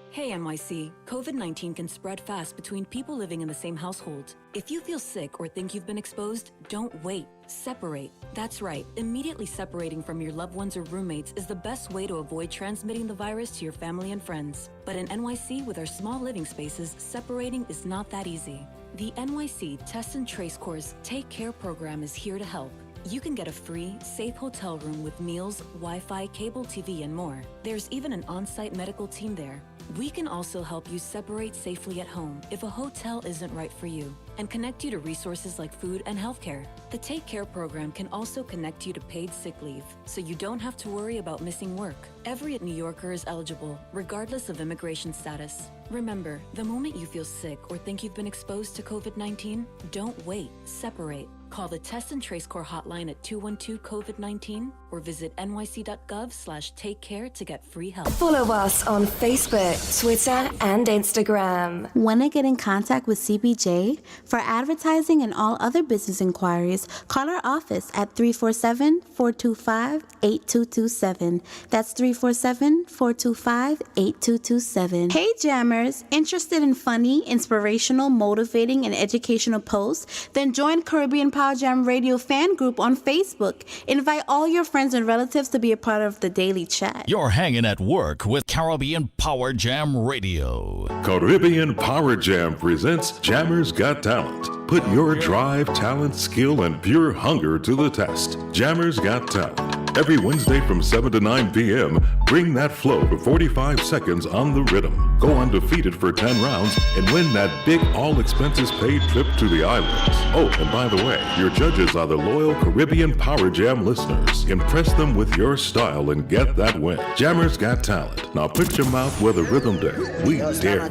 Hey NYC, COVID-19 can spread fast between people living in the same household. If you feel sick or think you've been exposed, don't wait. Separate. That's right, immediately separating from your loved ones or roommates is the best way to avoid transmitting the virus to your family and friends. But in NYC, with our small living spaces, separating is not that easy. The NYC Test and Trace Course Take Care program is here to help. You can get a free, safe hotel room with meals, Wi-Fi, cable TV, and more. There's even an on-site medical team there. We can also help you separate safely at home if a hotel isn't right for you, and connect you to resources like food and healthcare. The Take Care program can also connect you to paid sick leave, so you don't have to worry about missing work. Every New Yorker is eligible, regardless of immigration status. Remember, the moment you feel sick or think you've been exposed to COVID-19, don't wait. Separate. Call the Test and Trace Corps hotline at 212-COVID-19 or visit nyc.gov/takecare to get free help. Follow us on Facebook, Twitter, and Instagram. Want to get in contact with CBJ? For advertising and all other business inquiries, call our office at 347-425-8227. That's 347-425-8227. Hey Jammers, interested in funny, inspirational, motivating, and educational posts? Then join Caribbean Power Jam Radio fan group on Facebook. Invite all your friends and relatives to be a part of the daily chat. You're hanging at work with Caribbean Power Jam Radio. Caribbean Power Jam presents Jammers Got Talent. Put your drive, talent, skill, and pure hunger to the test. Jammers Got Talent. Every Wednesday from 7 to 9 p.m., bring that flow for 45 seconds on the rhythm. Go undefeated for 10 rounds and win that big all-expenses-paid trip to the islands. Oh, and by the way, your judges are the loyal Caribbean Power Jam listeners. Impress them with your style and get that win. Jammers Got Talent. Now put your mouth where the rhythm dare. We dare.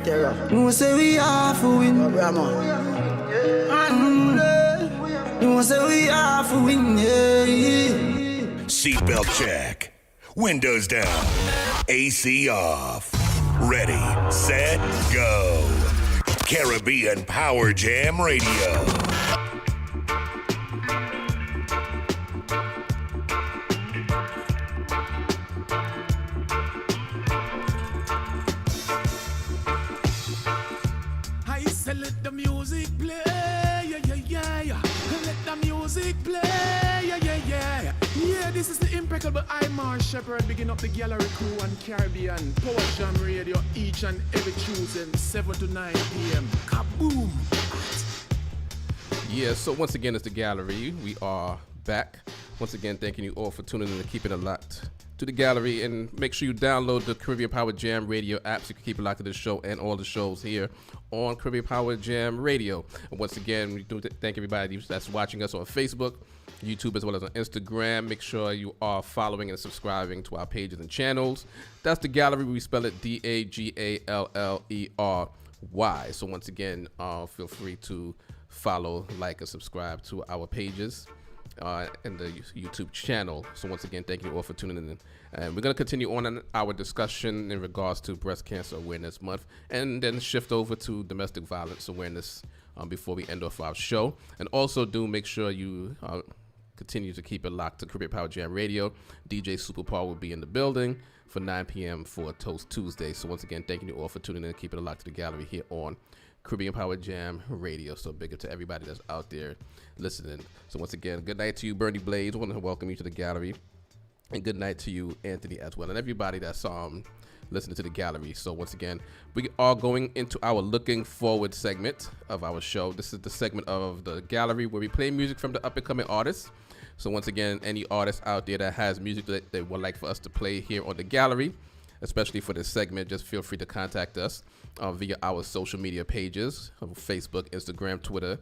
You say we are for win. You say we are for win. Seatbelt check. Windows down. AC off. Ready, set, go. Caribbean Power Jam Radio. I say let the music play, yeah, yeah, yeah, yeah. Let the music play, yeah, yeah, yeah. Yeah, this is the impeccable Imar Shepherd, bigging up the gallery crew on Caribbean Power Jam Radio each and every Tuesday, 7 to 9 p.m. Kaboom! Yeah, so once again, it's the gallery. We are back. Once again, thanking you all for tuning in and keeping it locked to the gallery. And make sure you download the Caribbean Power Jam Radio app so you can keep it locked to this show and all the shows here on Caribbean Power Jam Radio. And once again, we do thank everybody that's watching us on Facebook, YouTube, as well as on Instagram. Make sure you are following and subscribing to our pages and channels. That's the gallery. We spell it DAGALLERY. So once again, feel free to follow, like, and subscribe to our pages and the YouTube channel. So once again, thank you all for tuning in. And we're going to continue on our discussion in regards to Breast Cancer Awareness Month, and then shift over to Domestic Violence Awareness before we end off our show. And also do make sure you continue to keep it locked to Caribbean Power Jam Radio. DJ Super Paul will be in the building for 9 p.m. for Toast Tuesday. So once again, thanking you all for tuning in and keeping it locked to the gallery here on Caribbean Power Jam Radio. So big up to everybody that's out there listening. So once again, good night to you, Bernie Blades. I want to welcome you to the gallery. And good night to you, Anthony, as well. And everybody that's listening to the gallery. So once again, we are going into our looking forward segment of our show. This is the segment of the gallery where we play music from the up and coming artists. So once again, any artist out there that has music that they would like for us to play here on the gallery, especially for this segment, just feel free to contact us via our social media pages on Facebook, Instagram, Twitter,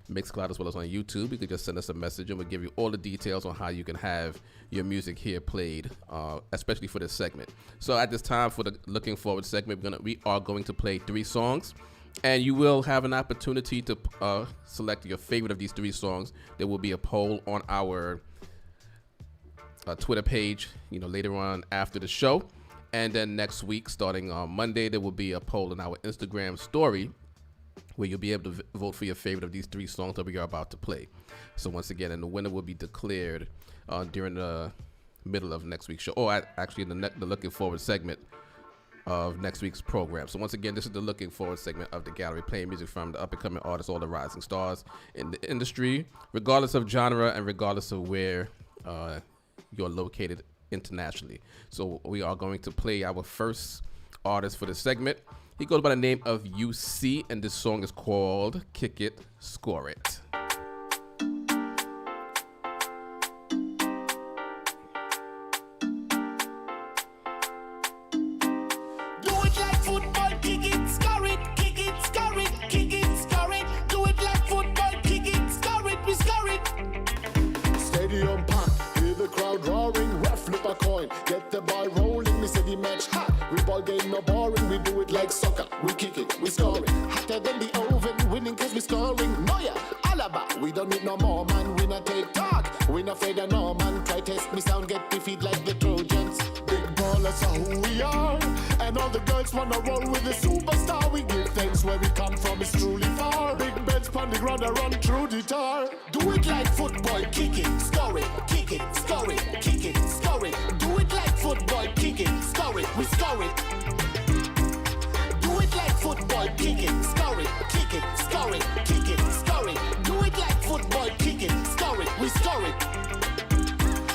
Mixcloud, as well as on YouTube. You can just send us a message and we'll give you all the details on how you can have your music here played, especially for this segment. So at this time for the Looking Forward segment, we are going to play 3 songs. And you will have an opportunity to select your favorite of these 3 songs. There will be a poll on our Twitter page, later on after the show. And then next week, starting on Monday, there will be a poll on our Instagram story where you'll be able to vote for your favorite of these 3 songs that we are about to play. So once again, and the winner will be declared during the middle of next week's show, or actually in the Looking Forward segment of next week's program. So once again, this is the Looking Forward segment of the gallery, playing music from the up-and-coming artists, all the rising stars in the industry, regardless of genre and regardless of where you're located internationally. So we are going to play our first artist for the segment. He goes by the name of UC, and this song is called Kick It, Score It. Get the ball rolling, me say the match hot. We ball game no boring, we do it like soccer. We kick it, we score it. Hotter than the oven, winning cause we scoring. No yeah, Alaba, we don't need no more man. We not take talk, we not afraid of no man. Try test me sound, get defeat like the Trojans. Big ballers are who we are, and all the girls wanna roll with the superstar. We give thanks where we come from is truly far. Big beds pon the ground, I run through the tar. Do it like football, kick it, score it, kick it, score it, kick it, score it. Do it like football, kick it, score it, we score it. Do it like football, kick it, score it, kick it, score it, kick it, score it. Do it like football, kick it, score it, we score it.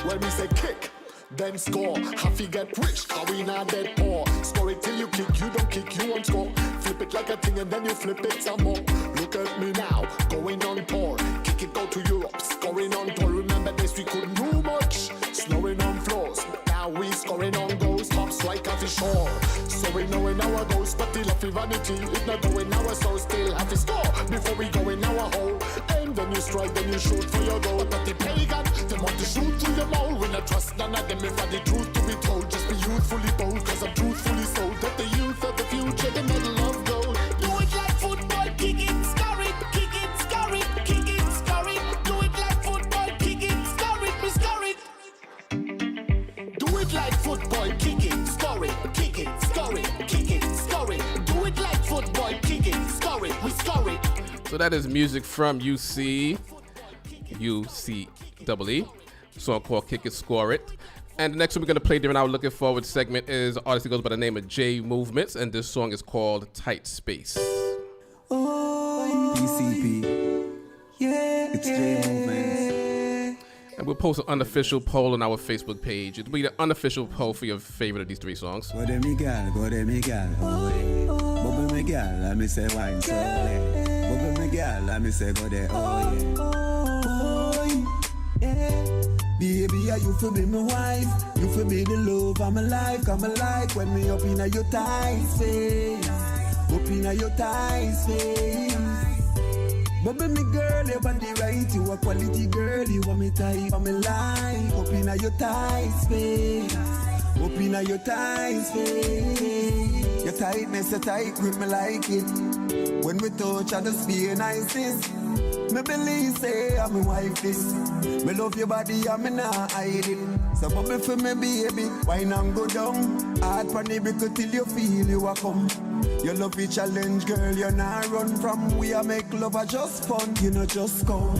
When we say kick, then score. Half you get rich, cause we not dead poor. Score it till you kick, you don't kick, you won't score. Flip it like a thing and then you flip it some more. Look at me now, going on tour. Kick it, go to Europe, scoring on tour. Remember this, we couldn't do much. Snoring on floors, now we scoring on goals. Top strike off the shore. So we know in our goals, but still have vanity. If not going our soul, still have to score. Before we go in our hole. And then you strike, then you shoot for your goal. But the pagan, they want to shoot through your mole. We not trust none of them if I the truth to be told. Just be youthfully bold, cause I'm truthfully sold. That the youth of the future, the medal of gold. Do it like football, kick it, score it, kick it, score it, kick it, score it. Do it like football, kick it, score it, we score it. Do it like football, kick it, score it, kick it, score it, kick it, score it. Do it like football, kick it, score it, we score it. So that is music from UCEE, song called Kick It, Score It. And the next one we're going to play during our Looking Forward segment is an artist who goes by the name of J Movements, and this song is called Tight Space. PCP, yeah, it's J Movements. And we'll post an unofficial poll on our Facebook page. It'll be the unofficial poll for your favorite of these 3 songs. Go there, me gal, oh yeah. Bubble me gal, let me say wine so yeah. Bubble me gal, let me say go there, oh yeah. Baby, you for be my wife, you for be the love of my life. Come alive when me up in your tight space, up in your tight space. But me girl, your body right, you a quality girl, you want me tight for my life. Up in your tight space, up in your tight space. Your tightness, your tight grip, me like it. When we touch, I just feel nicest. Me believe say I'm my wife this. Me love your body and me not hide it. So bubble for me baby, wine and go down. Hard pan the brick till you feel you a come. You love the challenge girl, you not run from. We a make love a just fun, you know just come.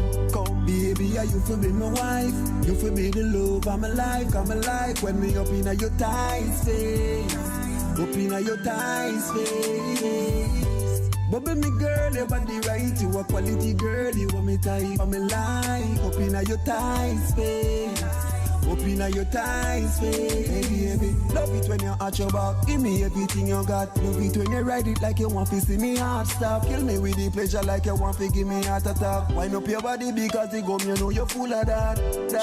Baby, you for be my wife, you for be the love of my life. Come alive when me up in your tight space, up in your tight space. Bubble me girl, your body right, you a quality girl, you want me tight for me life. Up in your tight space, Open your thighs, baby. Love it when you arch your back. Give me everything you got. Love it when you ride it like you want to see me heart stop. Kill me with the pleasure like you want to give me heart attack. Wind up your body because the gum, you know you're full of that.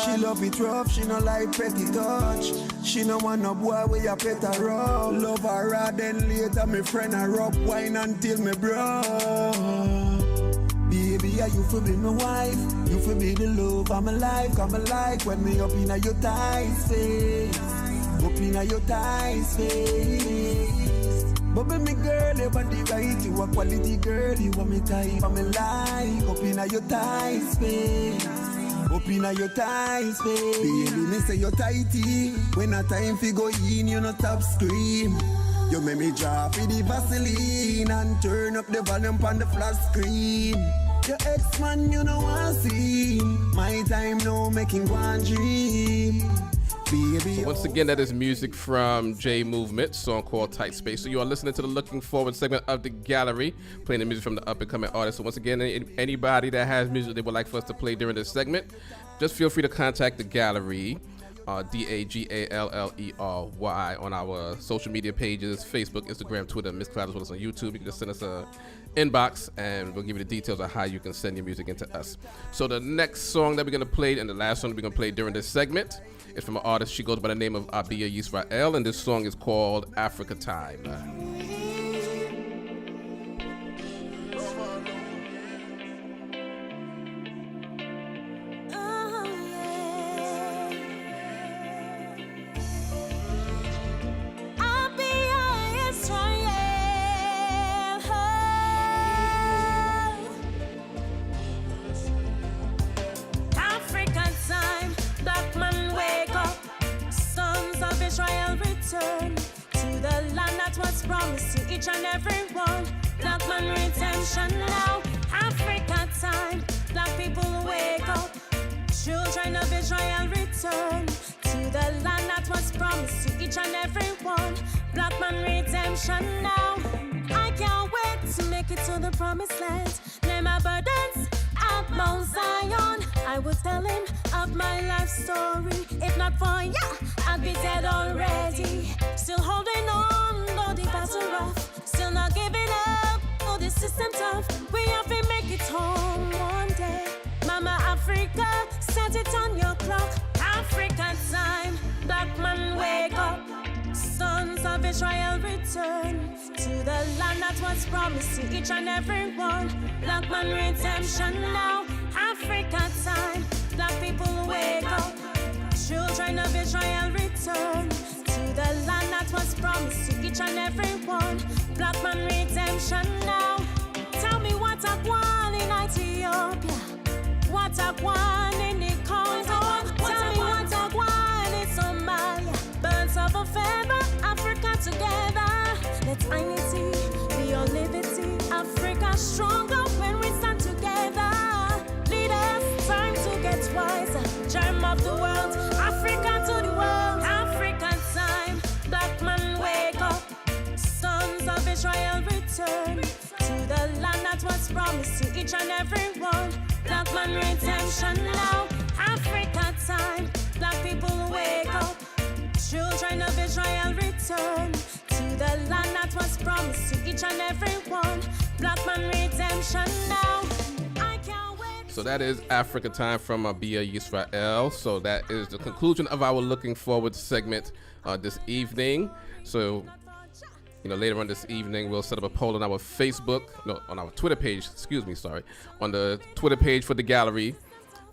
She love it rough, she no like petty touch. She no want no boy where you pet her up. Love her rod, then later me friend her up. Wine until me bro. Baby, yeah, you for be my wife. You for be the love of my life. Come alive when me up in your thighs, face. Up in your thighs, face. But me girl, you want the right. You a quality girl, you want me type of my life. Up in your thighs, face. Up in your thighs, face. Baby, me say you're tighty. When a time fi go in, you no stop scream. You make me drop with the Vaseline and turn up the volume on the flat screen. Your ex-man, you know I see. My time now making one dream. Baby, so once again, that is music from J Movement, song called Tight Space. So you are listening to the Looking Forward segment of the gallery, playing the music from the up-and-coming artists. So once again, anybody that has music they would like for us to play during this segment, just feel free to contact the gallery. DAGALLERY on our social media pages, Facebook, Instagram, Twitter, Miss Cloud, as well as on YouTube. You can just send us a inbox and we'll give you the details of how you can send your music into us. So the next song that we're going to play and the last song that we're going to play during this segment is from an artist. She goes by the name of Abia Yisrael, and this song is called Africa Time. Promise to each and every one. Black man redemption now. Africa time. Black people wake up. Children of Israel return to the land that was promised to each and every one. Black man redemption now. I can't wait to make it to the promised land. Lay my burdens at Mount Zion. I was telling of my life story. If not for ya, I'd be dead already. Still holding on, though the battle rough. Still not giving up, though the system tough. We have to make it home one day. Mama Africa, set it on your clock. Africa time, black man wake up. Sons of Israel return to the land that was promised to each and every one. Black man redemption now. Africa time, black people wake up. Children of Israel return to the land that was promised to each and every one. Black man redemption now. Tell me what I want in Ethiopia, what I want in the Congo. Tell me what I want in Somalia. Birds of a feather, Africa together. Let unity be your liberty. Africa stronger when we stand together. Leaders, time to get wiser. Germ of the world, Africa to the world. African time, black man wake up. Sons of Israel return to the land that was promised to each and every one. Black man redemption now. Africa time, black people wake up. Children of Israel return to the land that was promised to each and every one. Black man redemption now. I can't wait. So that is Africa Time from Abia Yisrael. So that is the conclusion of our Looking Forward segment this evening. So, later on this evening, we'll set up a poll on our on our Twitter page, on the Twitter page for the gallery,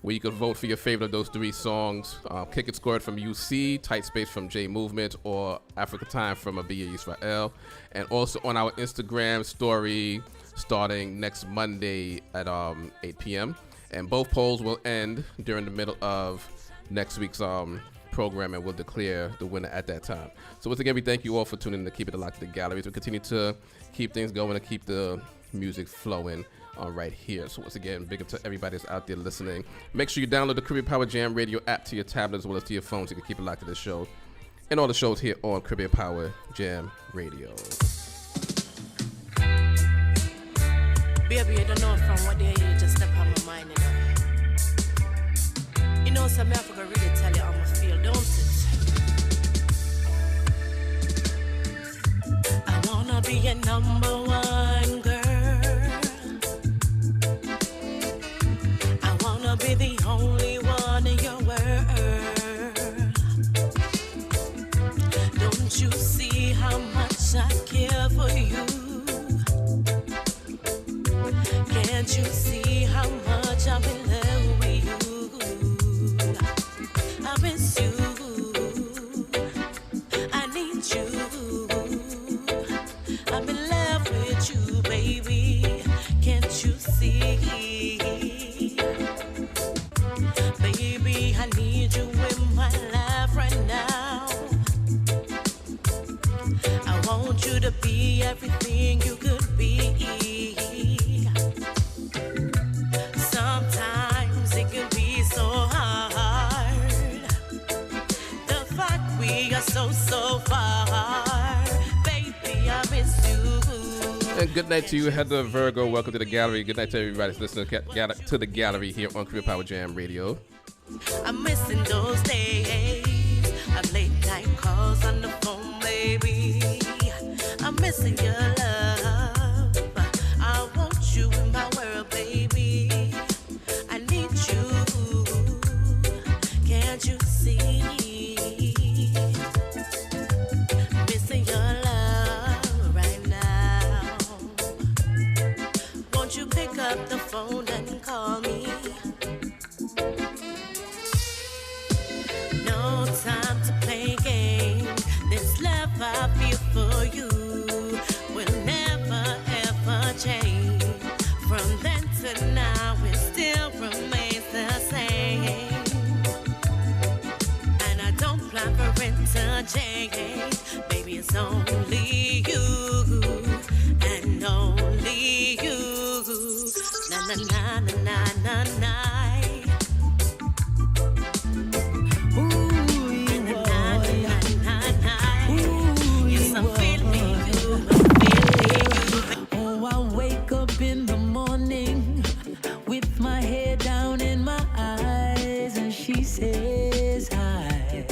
where you can vote for your favorite of those three songs. Kick It Squared from UC, Tight Space from J Movement, or Africa Time from Abia Yisrael. And also on our Instagram story starting next Monday at 8 p.m. And both polls will end during the middle of next week's program, and we'll declare the winner at that time. So once again, we thank you all for tuning in to Keep It Locked to the Gallery. We continue to keep things going and keep the music flowing right here. So once again, big up to everybody that's out there listening. Make sure you download the Caribbean Power Jam Radio app to your tablet as well as to your phone so you can keep it locked to this show and all the shows here on Caribbean Power Jam Radio. Baby, you don't know from what day you just step on my mind, You know, so me I forgot really tell you how I feel. don't it? I wanna be a number one girl. I wanna be the only one in your world. Don't you see how much I care for you? Can't you see how much I'm in love with you? I miss you. I need you. I'm in love with you, baby. Can't you see? Baby, I need you in my life right now. I want you to be everything you could be. Sometimes it can be so hard. The fact we are so far. Baby, I miss you. And good night to you, Heather Virgo. Welcome to the gallery. Good night to everybody that's listening to the gallery here on Caribbean Power Jam Radio. I'm missing those days of late night calls on the phone, baby. I'm missing your love. I want you in my world, baby. I need you. Can't you see? Missing your love right now. Won't you pick up the phone and call me? No time to play games. This love I feel for you will never ever change. From then to now, it still remains the same. And I don't plan for it to change. Baby, it's only you and only you. Na na na na na na na. Oh, I wake up in the morning with my head down in my eyes, and she says hi.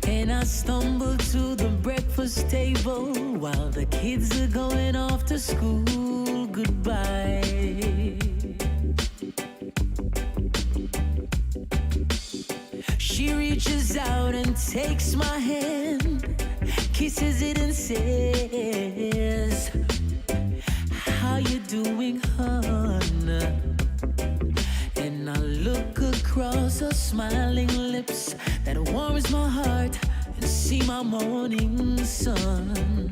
And I stumble to the breakfast table while the kids are going off to school. Goodbye. She reaches out and takes my hand, kisses it and says, how you doing, hon? And I look across her smiling lips that warms my heart and see my morning sun.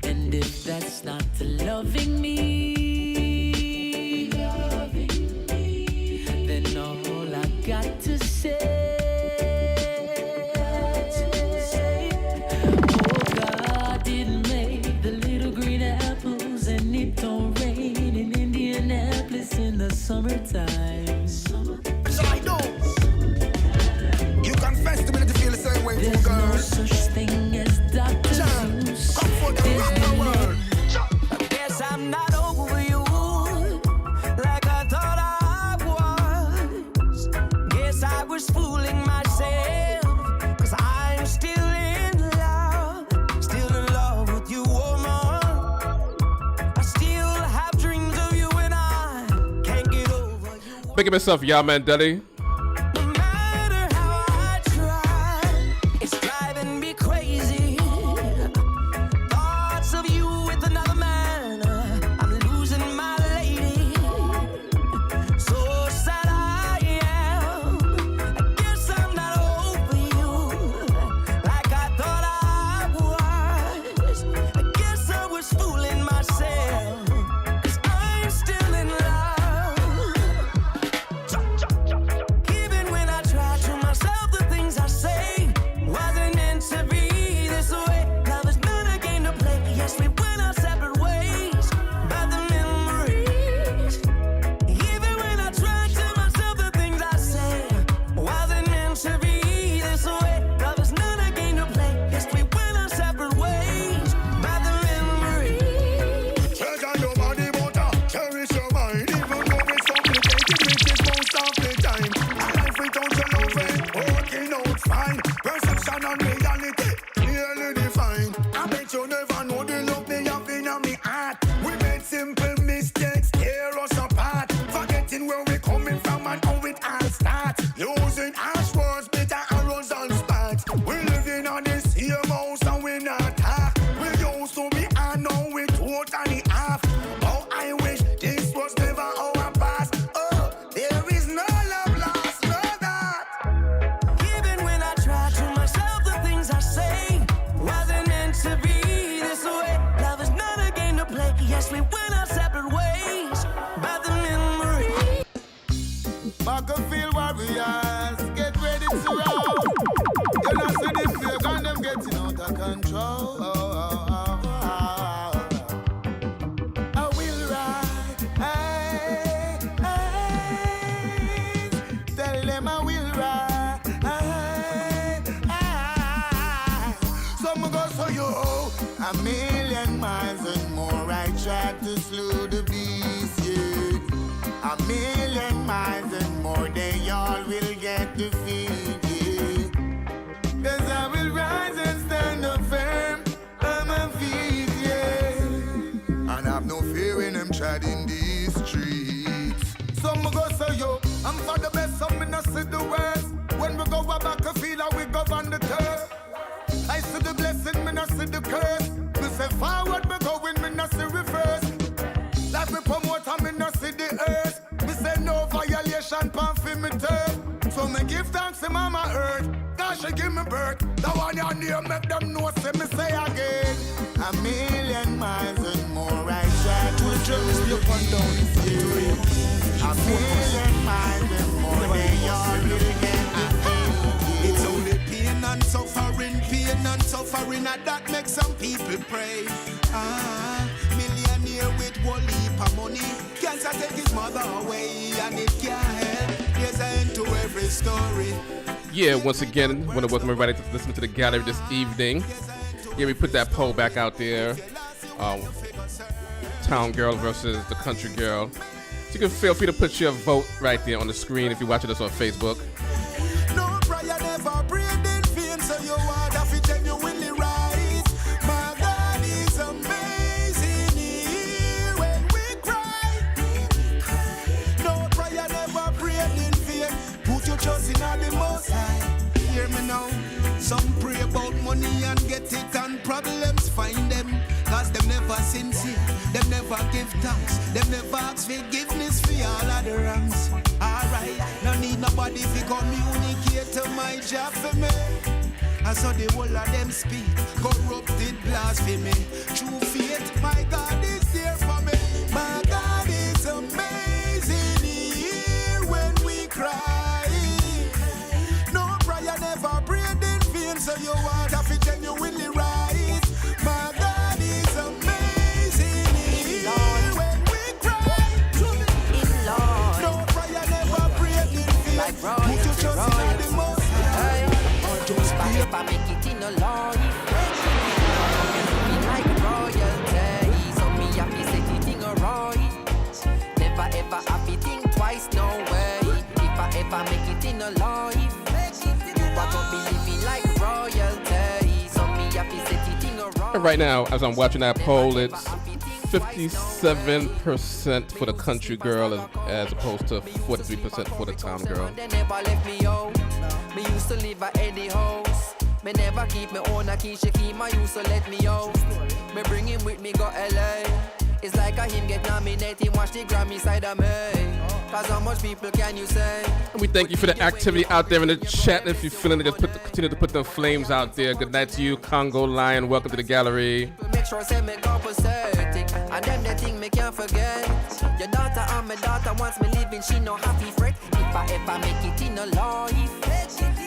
And if that's not loving me, then all I got to say, summertime. So I know you confess to me that you feel the same way, There's girl. no such thing as Dr. Seuss. Come for the rock the world. I guess I'm not over you like I thought I was. Guess I was fooling myself, 'cause I'm still in love with you, woman. I still have dreams of you and I can't get over you. Pick up yourself, y'all, Mandeli. It's driving me crazy. Thoughts of you with another man. I'm losing my lady. So sad I am. I guess I'm not over you like I thought I was. I guess I was fooling myself, 'cause I'm still in love. simple mistakes tear us apart. Forgetting where we're coming from and how it all starts. Using harsh words, bitter arrows and sparks. We're living on this here house and we're not half. We used to be and now we're totally off. Oh, I wish this was never our past. Oh, there is no love lost, no that. Even when I try to myself, the things I say wasn't meant to be this way. Love is not a game to play. Yes, we went our separate ways. By the memory. Battlefield warriors, get ready to roll. You know, see this fear gun, them getting out of control. I will ride, hey, hey. Tell them I will ride, hey. Some go so you, a million miles and more. I tried to slow the beast, yeah. A million miles and more, they all will get defeated. Cause I will rise and stand up firm on my feet, yeah. And I've no fear when I'm treading these streets. Some go so yo, I'm for the best, some me not see the worst. When we go back a field, we go on the turf. I see the blessing, me not see the curse. We say forward, me going, me not see reverse. Like we promote, and me not see the earth. Me say no violation, pan for me turf. So me give thanks to Mama Earth. God she give me birth. The one you near make them know, say me say again. A million miles and more, I try to the drums be up and down. A million miles and more, they all will get defeated. It's only pain and suffering, and that makes some people pray. Millionaire with one heap of money, cancer take his mother away, and it can't help. There's an end to every story. Yeah, once again, want to welcome everybody to listen to the gallery this evening. Yeah, we put that poll back out there. Town girl versus the country girl. So you can feel free to put your vote right there on the screen if you're watching us on Facebook. No prayer never prayed in vain, so you want to genuinely right. My God is amazing here when we cry. No prayer never prayed in vain. Put your trust in the Most High. Hear me now. Some pray about money and get it, and problems find them. Cause them never sincere, them never give thanks, them never ask forgiveness for all of the wrongs. Alright, no need nobody to communicate to my job for me. I saw the whole of them speak, corrupted blasphemy. True faith, my God is there for me. My God is amazing here when we cry. No prayer never prayed in vain, so you want to be genuinely right. My God is amazing here when we cry. Lord. No prayer never prayed in vain. Like Put your trust in the Most High. Or just be If I make it in a life, be like royalty. So me happy set it in a right. Never ever happy think twice, no way. If I ever make it in a life, you are gonna be living like royalty. So me happy set it in a right. And right now, as I'm watching that poll, it's 57% for the country girl as opposed to 43% for the town girl. They never left me out. Me used to live at Eddie house. Me never keep me own a key, she keep my used to let me out. Me bring him with me, go LA. It's like a him get nominated, watch the Grammy side of me. Cause how much people can you say? And we thank you for the activity out there in the chat. And if you're feeling it, just continue to put the flames out there. Good night to you, Congo Lion. Welcome to the gallery. Make sure say me compensating, and them they think me can't forget. Your daughter and my daughter wants me living, she no happy fret. If I ever make it in a life,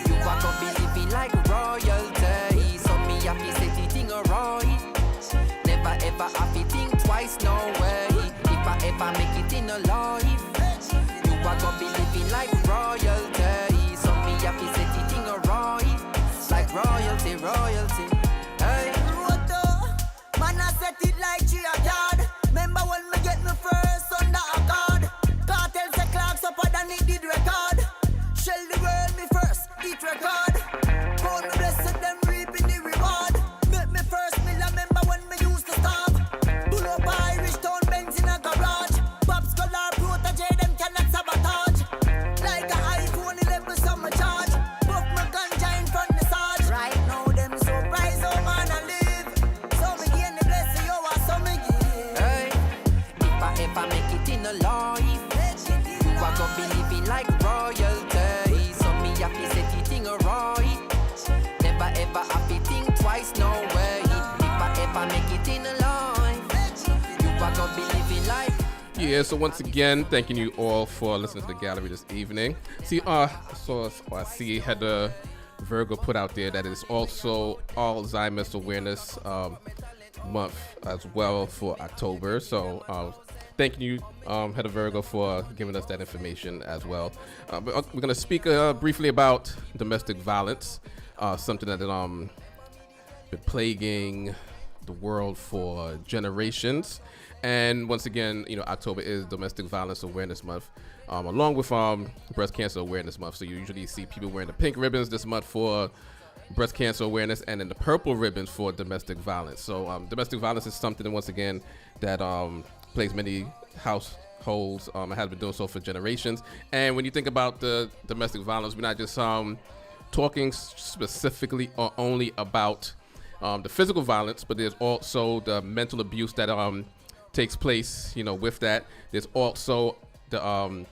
you are gonna be living like royalty. So me happy set it in a right. Never ever happy think twice, no way. If I ever make it in a life, you are gonna be living like royalty. So me happy set it in a right. Like royalty, royalty. Hey. Man, I set it like G-A-God. Remember when me get me first under a card? Cartel say clocks up and it did record. Shell the world me first, it record. Call me blessed, them reaping the reward. Make me first meal, I remember when me used to starve. Pull up Irish town, bend ever make it in a life, you are gonna be living like royalty. So me happy set the thing right. Never ever happy think twice, no way. If I ever make it in a life, you are gonna be living like. Yeah, so once again, thanking you all for listening to the gallery this evening. See, I see Heather Virgo put out there that it's also Alzheimer's Awareness Month as well for October. So thanking you, Heather Virgo, for giving us that information as well. But we're going to speak briefly about domestic violence, something that been plaguing the world for generations. And once again, October is Domestic Violence Awareness Month, along with Breast Cancer Awareness Month. So you usually see people wearing the pink ribbons this month for breast cancer awareness, and then the purple ribbons for domestic violence. So domestic violence is something, once again, that plagues many households. It has been doing so for generations. And when you think about the domestic violence, we're not just talking specifically or only about the physical violence, but there's also the mental abuse that takes place, with that. There's also the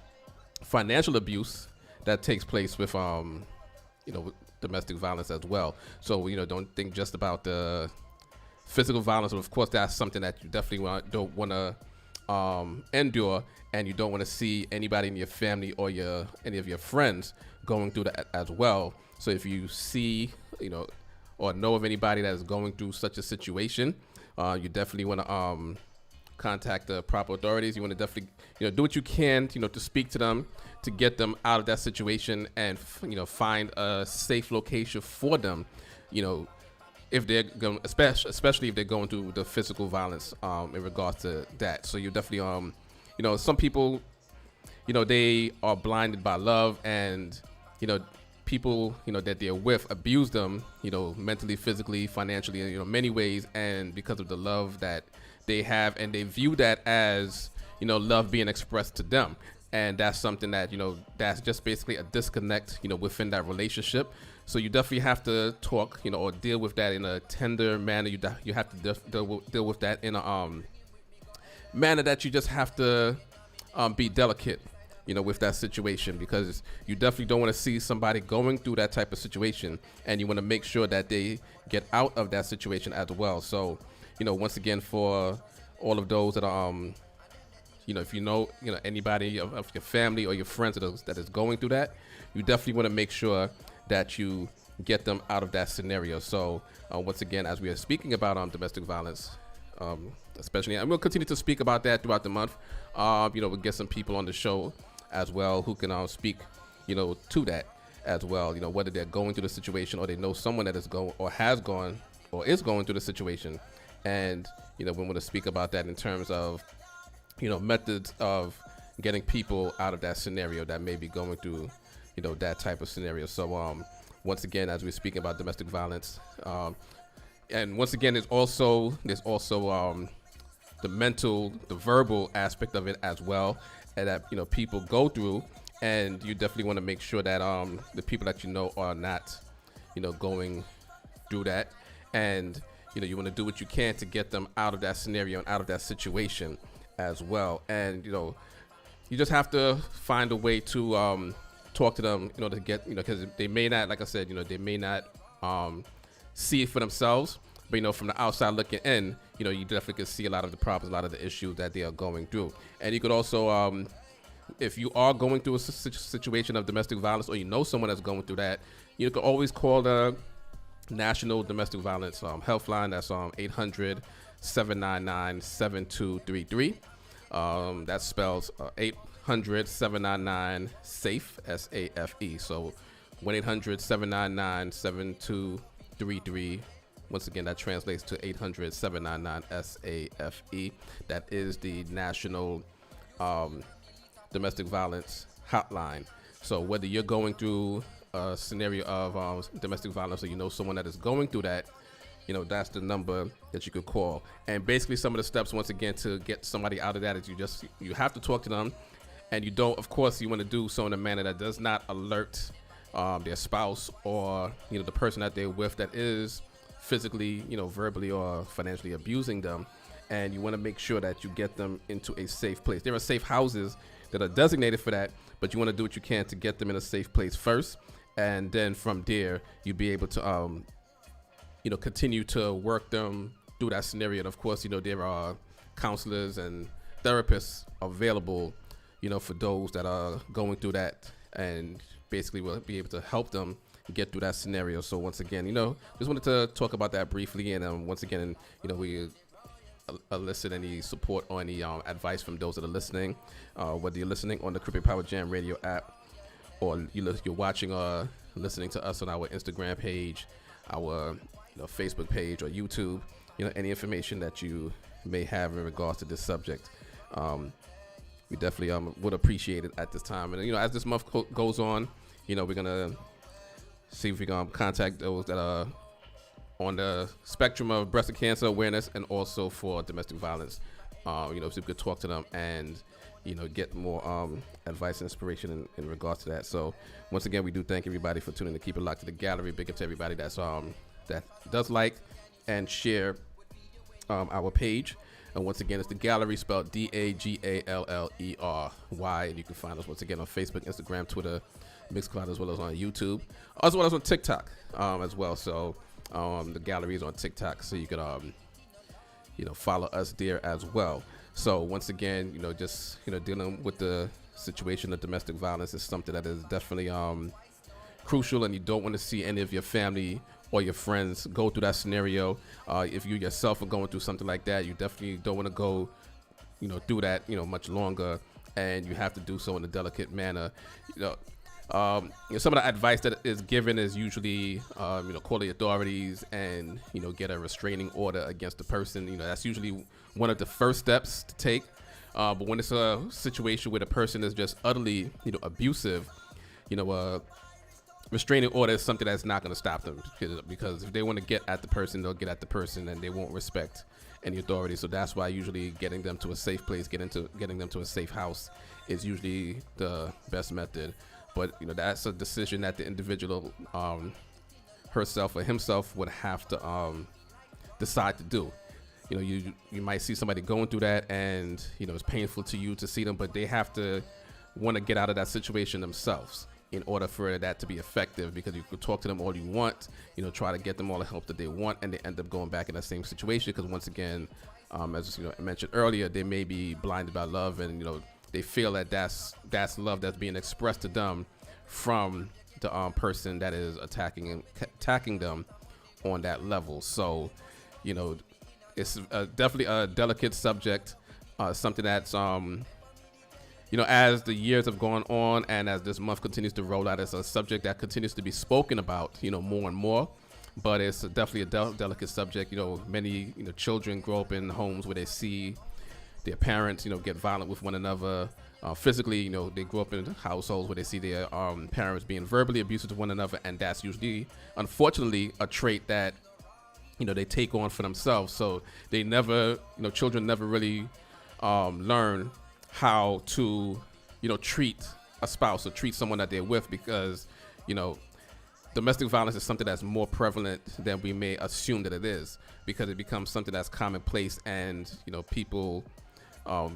financial abuse that takes place with, with domestic violence as well. So, don't think just about the physical violence. Of course, that's something that you definitely don't want to endure, and you don't want to see anybody in your family or any of your friends going through that as well. So if you see, or know of anybody that is going through such a situation, you definitely want to contact the proper authorities. You want to definitely, do what you can, to speak to them, to get them out of that situation, and find a safe location for them. If they're going, especially if they're going through the physical violence in regards to that. So you definitely, some people, they are blinded by love, and people that they're with abuse them, mentally, physically, financially, in many ways, and because of the love that they have, and they view that as love being expressed to them. And that's something that that's just basically a disconnect within that relationship. So you definitely have to talk or deal with that in a tender manner. You have to deal with that in a manner that you just have to be delicate with that situation, because you definitely don't want to see somebody going through that type of situation, and you want to make sure that they get out of that situation as well. So once again, for all of those that are if anybody of your family or your friends that is going through that, you definitely want to make sure that you get them out of that scenario. So once again, as we are speaking about domestic violence, especially, and we'll continue to speak about that throughout the month. We'll get some people on the show as well who can speak to that as well, whether they're going through the situation or they know someone that is going or has gone or is going through the situation. And we want to speak about that in terms of methods of getting people out of that scenario that may be going through that type of scenario. So once again, as we're speaking about domestic violence, and once again, there's also the mental, the verbal aspect of it as well, and that people go through, and you definitely want to make sure that the people that are not going through that, and you want to do what you can to get them out of that scenario and out of that situation as well. And you just have to find a way to talk to them, to get, because they may not, like I said, they may not see it for themselves, but from the outside looking in, you definitely can see a lot of the problems, a lot of the issues that they are going through. And you could also, if you are going through a situation of domestic violence, or someone that's going through that, you can always call the National Domestic Violence Helpline. That's 800-799-7233. That spells 800-799-SAFE, SAFE. So 1-800-799-7233. Once again, that translates to 800-799-SAFE. That is the National Domestic Violence Hotline. So whether you're going through a scenario of domestic violence, or someone that is going through that, that's the number that you could call. And basically, some of the steps, once again, to get somebody out of that is you have to talk to them, and you want to do so in a manner that does not alert their spouse or the person that they're with that is physically, verbally or financially abusing them. and you want to make sure that you get them into a safe place. There are safe houses that are designated for that, but you want to do what you can to get them in a safe place first, and then from there you'll be able to continue to work them through that scenario. And of course, there are counselors and therapists available, for those that are going through that, and basically will be able to help them get through that scenario. So once again, just wanted to talk about that briefly. And once again, we elicit any support or any advice from those that are listening, whether you're listening on the Caribbean Power Jam Radio app, or you're watching or listening to us on our Instagram page, our Facebook page, or YouTube. Any information that you may have in regards to this subject, we definitely would appreciate it at this time. And as this month goes on, we're gonna see if we can contact those that are on the spectrum of breast cancer awareness, and also for domestic violence. So we could talk to them and get more advice and inspiration in regards to that. So once again, we do thank everybody for tuning in to Keep It Locked to the Gallery. Big up to everybody that's that does like and share our page. And once again, it's the Gallery, spelled DAGALLERY, and you can find us once again on Facebook, Instagram, Twitter, Mixcloud, as well as on YouTube, as well as on TikTok as well. So the Gallery is on TikTok, so you can follow us there as well. So once again, just dealing with the situation of domestic violence is something that is definitely crucial, and you don't want to see any of your family or your friends go through that scenario. If you yourself are going through something like that, you definitely don't want to go through that much longer, and you have to do so in a delicate manner. Some of the advice that is given is usually call the authorities and get a restraining order against the person. That's usually one of the first steps to take. But when it's a situation where the person is just utterly abusive, restraining order is something that's not going to stop them, because if they want to get at the person, they'll get at the person, and they won't respect any authority. So that's why usually getting them to a safe place, getting them to a safe house is usually the best method. But that's a decision that the individual herself or himself would have to decide to do. You might see somebody going through that, and it's painful to you to see them, but they have to want to get out of that situation themselves in order for that to be effective, because you could talk to them all you want, try to get them all the help that they want, and they end up going back in that same situation, because once again, as I mentioned earlier, they may be blinded by love, and they feel that that's love that's being expressed to them from the person that is attacking them on that level. So it's definitely a delicate subject, something that's as the years have gone on, and as this month continues to roll out, it's a subject that continues to be spoken about, more and more. But it's definitely a delicate subject. Many children grow up in homes where they see their parents, get violent with one another. Physically, they grow up in households where they see their parents being verbally abusive to one another, and that's usually, unfortunately, a trait that they take on for themselves. So they never, children never really learn how to, treat a spouse or treat someone that they're with, because, domestic violence is something that's more prevalent than we may assume that it is, because it becomes something that's commonplace, and, people,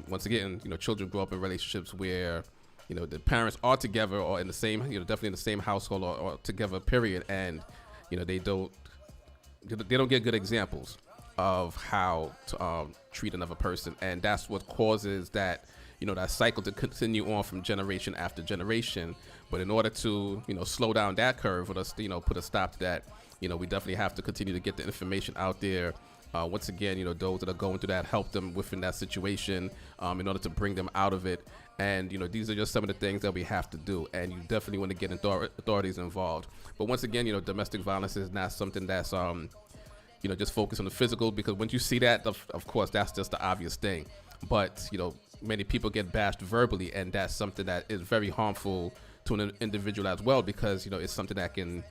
once again, children grow up in relationships where, the parents are together or in the same, definitely in the same household or together, period, and, they don't get good examples of how to treat another person, and that's what causes that that cycle to continue on from generation after generation. But in order to slow down that curve, or put a stop to that, we definitely have to continue to get the information out there. Once again, those that are going through that, help them within that situation in order to bring them out of it. And these are just some of the things that we have to do, and you definitely want to get authorities involved. But once again, domestic violence is not something that's just focus on the physical, because once you see that, of course, that's just the obvious thing. But many people get bashed verbally, and that's something that is very harmful to an individual as well, because it's something that can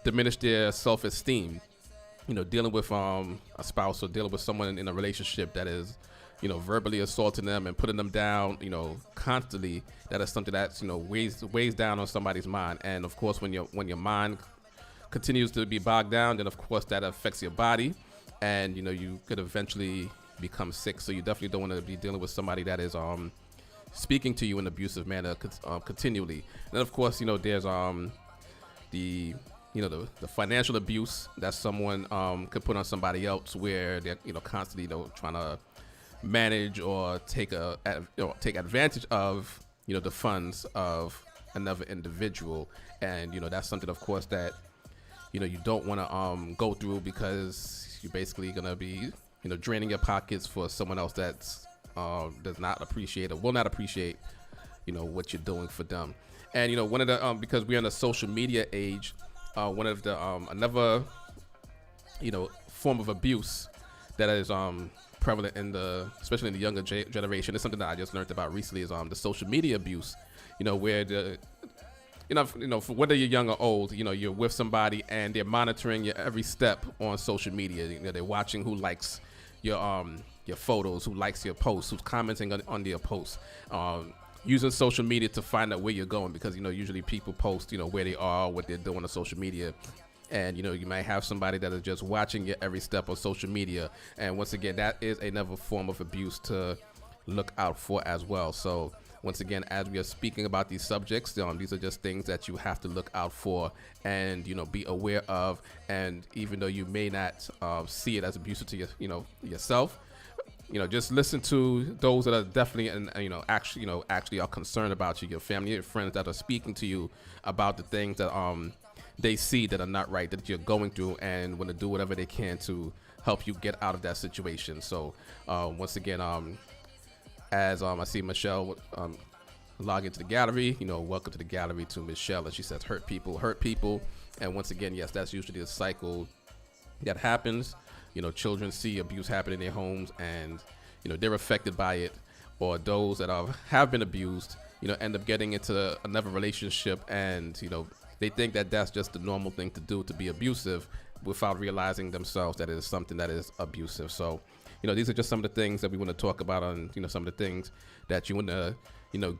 diminish their self-esteem. Dealing with a spouse, or dealing with someone in a relationship that is verbally assaulting them and putting them down constantly, that is something that's weighs down on somebody's mind. And of course, when your mind continues to be bogged down, then of course that affects your body, and you could eventually become sick. So you definitely don't want to be dealing with somebody that is speaking to you in an abusive manner continually. And then of course, there's the financial abuse that someone could put on somebody else, where they're constantly trying to manage or take advantage of the funds of another individual. And that's something, of course, that you don't want to go through, because you're basically gonna be draining your pockets for someone else that's does not appreciate or will not appreciate what you're doing for them. And one of the because we're in a social media age, one of the another form of abuse that is prevalent especially in the younger generation, is something that I just learned about recently, is the social media abuse. Where the for whether you're young or old, you're with somebody and they're monitoring your every step on social media. They're watching who likes your photos, who likes your posts, who's commenting on your posts, using social media to find out where you're going, because usually people post where they are, what they're doing on social media. And you might have somebody that is just watching your every step on social media. And once again, that is another form of abuse to look out for as well. So once again, as we are speaking about these subjects, these are just things that you have to look out for and be aware of. And even though you may not see it as abusive to yourself, just listen to those that are definitely and actually are concerned about you, your family, your friends that are speaking to you about the things that they see that are not right, that you're going through, and want to do whatever they can to help you get out of that situation. So once again, as I see Michelle log into the gallery, welcome to the gallery to Michelle, and she says hurt people. And once again, yes, that's usually a cycle that happens. Children see abuse happen in their homes, and they're affected by it, or those that have been abused end up getting into another relationship, and they think that that's just the normal thing to do, to be abusive, without realizing themselves that it is something that is abusive. So these are just some of the things that we want to talk about on some of the things that you want to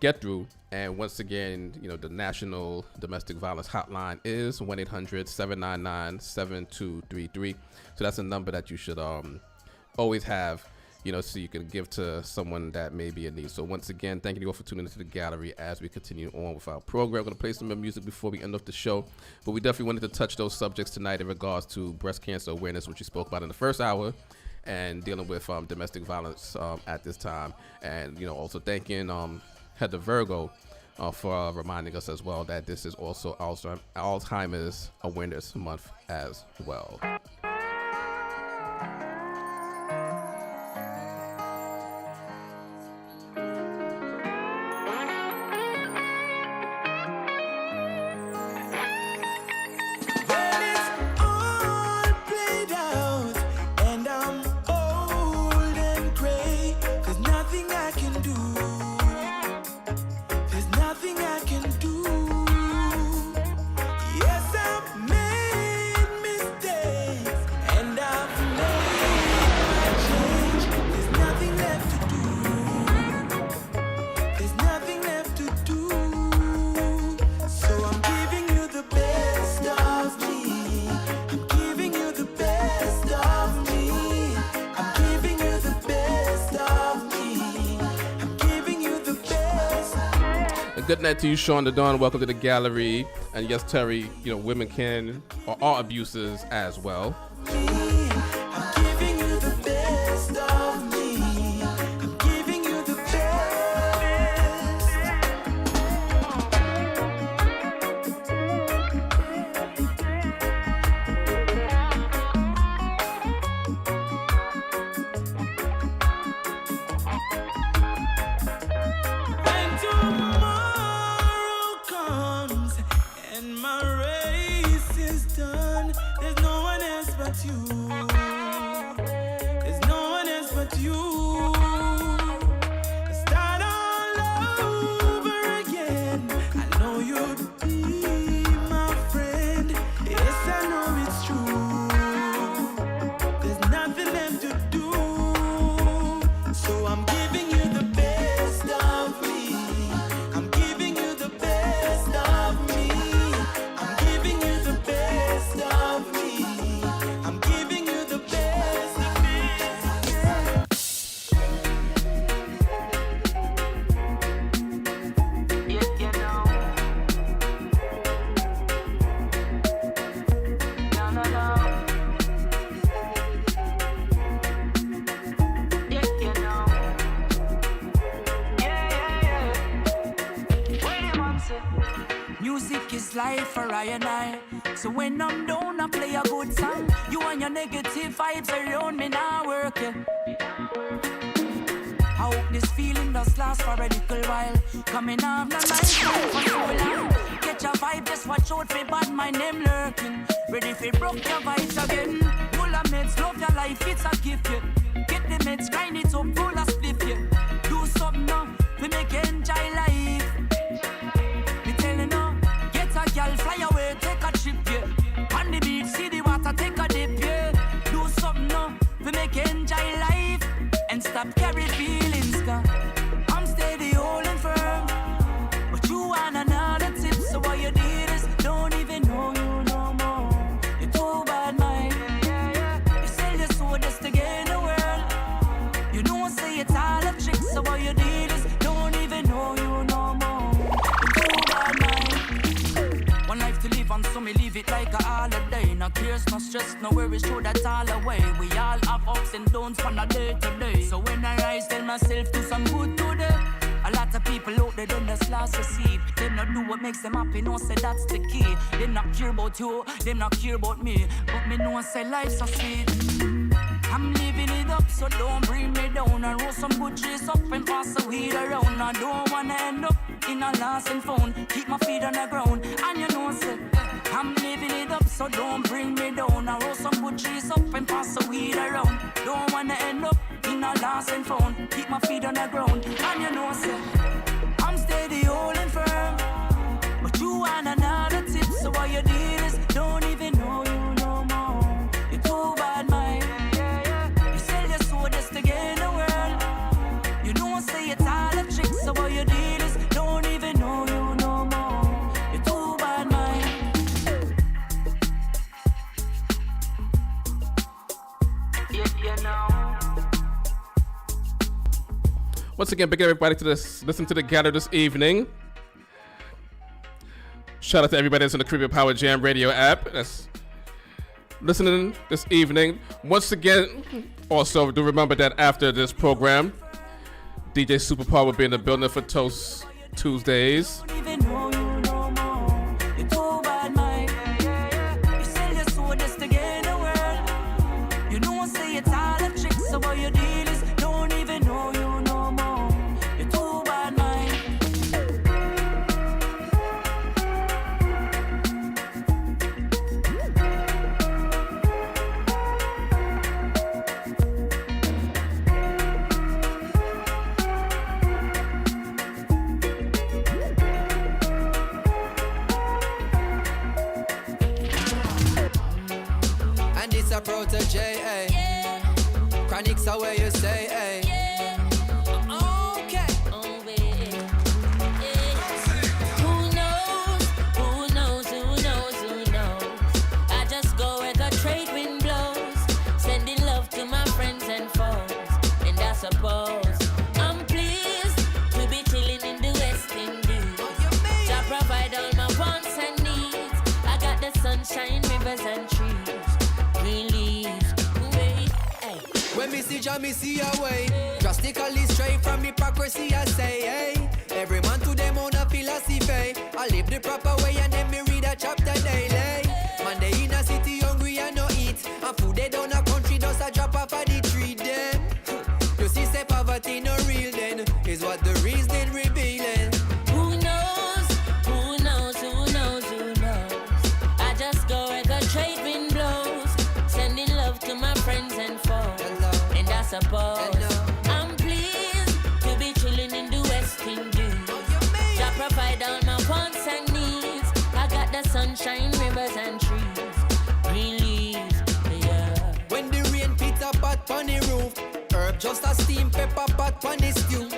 get through. And once again, the National Domestic Violence Hotline is 1-800-799-7233. So that's a number that you should always have, so you can give to someone that may be in need. So once again, thank you all for tuning into the gallery as we continue on with our program. We're going to play some more music before we end off the show, but we definitely wanted to touch those subjects tonight in regards to breast cancer awareness, which we spoke about in the first hour, and dealing with domestic violence at this time. And also thanking Heather Virgo for reminding us as well that this is also Alzheimer's Awareness Month as well. Good night to you, Sean the Dawn. Welcome to the gallery. And yes, Terry, women can or are abusers as well. You life for I and I. So when I'm down, I play a good song. You and your negative vibes around me now work. I hope this feeling does last for a little while. Coming off the night for so long. Get your vibe, just watch out for bad my name lurking. Ready for broke your vibes again. Full of meds, love your life, it's a gift, yeah. Get the meds, grind it up, full of spliff, yeah. Do something now, we make you enjoy life. Me tell you now, get a girl, fly away, take a trip, yeah. On the beach, see the water, take a dip, yeah. Do something now, we make you enjoy life. And stop carry feelings, cause I'm steady holding firm. But you want another tip, so what you need is don't even know you no more. You're too bad, man. You sell your soul just to gain the world. You know I say it's all a trick, so what you need is don't even know you no more. You're too bad, man. One life to live and so me live it like a holiday. No cares, no stress, no worries, throw that all away. We all have ups and downs from a day to day. So when I rise, tell myself do some good today. A lot of people out there don't just lost receive. They not do what makes them happy, no say that's the key. They not care about you, they not care about me. But me know say life's so sweet. I'm living it up, so don't bring me down. I roll some good trees up and pass the weed around. I don't wanna end up in a lost and found. Keep my feet on the ground, and you know say I'm living it up, so don't bring me down. I roll some good trees up and pass the weed around. Don't wanna end up in a lost and found. Keep my feet on the ground, and you know say I'm steady holding firm. But you want another tip, so what you need is don't even know you no more. You're too bad, man. You sell your soul just to gain the world. You know I say it's all a trick, so what you need is don't even know you no more. You're too bad, man. You know. Once again, big everybody to listen to the gather this evening. Shout out to everybody that's on the Caribbean Power Jam Radio app that's listening this evening. Once again, also do remember that after this program, DJ Superpower will be in the building for Toast Tuesdays. A protege, eh? Yeah. Chronics are where you stay, eh? Yeah. Okay. Oh, yeah. Who knows? Who knows? Who knows? Who knows? I just go where the trade wind blows, sending love to my friends and foes, and I suppose I'm pleased to be chilling in the West Indies. Jah provide all my wants and needs. I got the sunshine, rivers and trees. When me see Jah, me see a way. Drastically straight from hypocrisy, I say, hey. Every man to them own a philosophy. I live the proper way and then me read a chapter daily. Man, they in a city hungry and no eat. And food they down a country just a drop off of the tree then. You see, say poverty no real then. Is what the reason revealing. Who knows? Who knows? Who knows? Who knows? I just go where the trade wind blows, sending love to my friends and foes. And I suppose I'm pleased to be chilling in the West Indies. Jah provide all my wants and needs. I got the sunshine, rivers and trees, green leaves, yeah. When the rain pits a pot on the roof, herb just a steam pepper pot on the stew.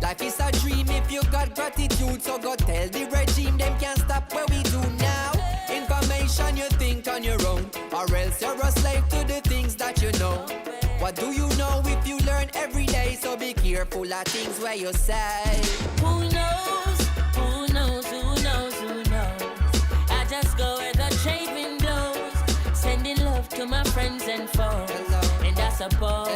Life is a dream if you got gratitude. So go tell the regime them can't stop what we do now. Information you think on your own, or else you're a slave to the things that you know. What do you know if you learn every day? So be careful of things where you say. Who knows? Who knows? Who knows? Who knows? I just go where the trade wind blows, sending love to my friends and foes. And I suppose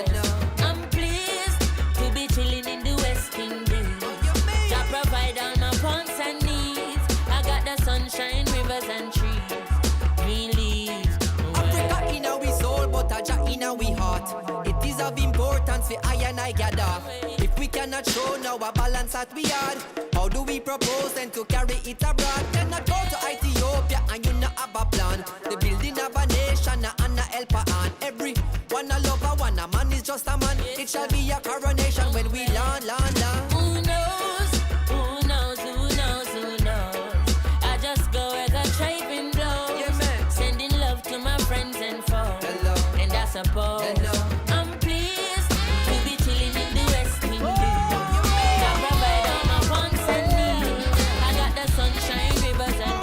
I'm pleased to be chilling in the West Indies. Jah provide all my wants and needs. I got the sunshine, river rivers and trees, green leaves. Africa in our soul, but Aja in our heart. It is of importance for I and I gather. If we cannot show now a balance that we had, how do we propose then to carry it abroad? Cannot go to Ethiopia and you not have a plan. The building of a nation and a helper on. Every one a lover, one a man is just a man. It shall be a coronation when we land. Who knows? Who knows? Who knows? Who knows? I just go where the trade wind blows. Yeah, man. Sending love to my friends and foes. Hello. And I suppose I'm pleased to be chilling in the West Indies. I provide all my wants and needs. I got the sunshine, rivers and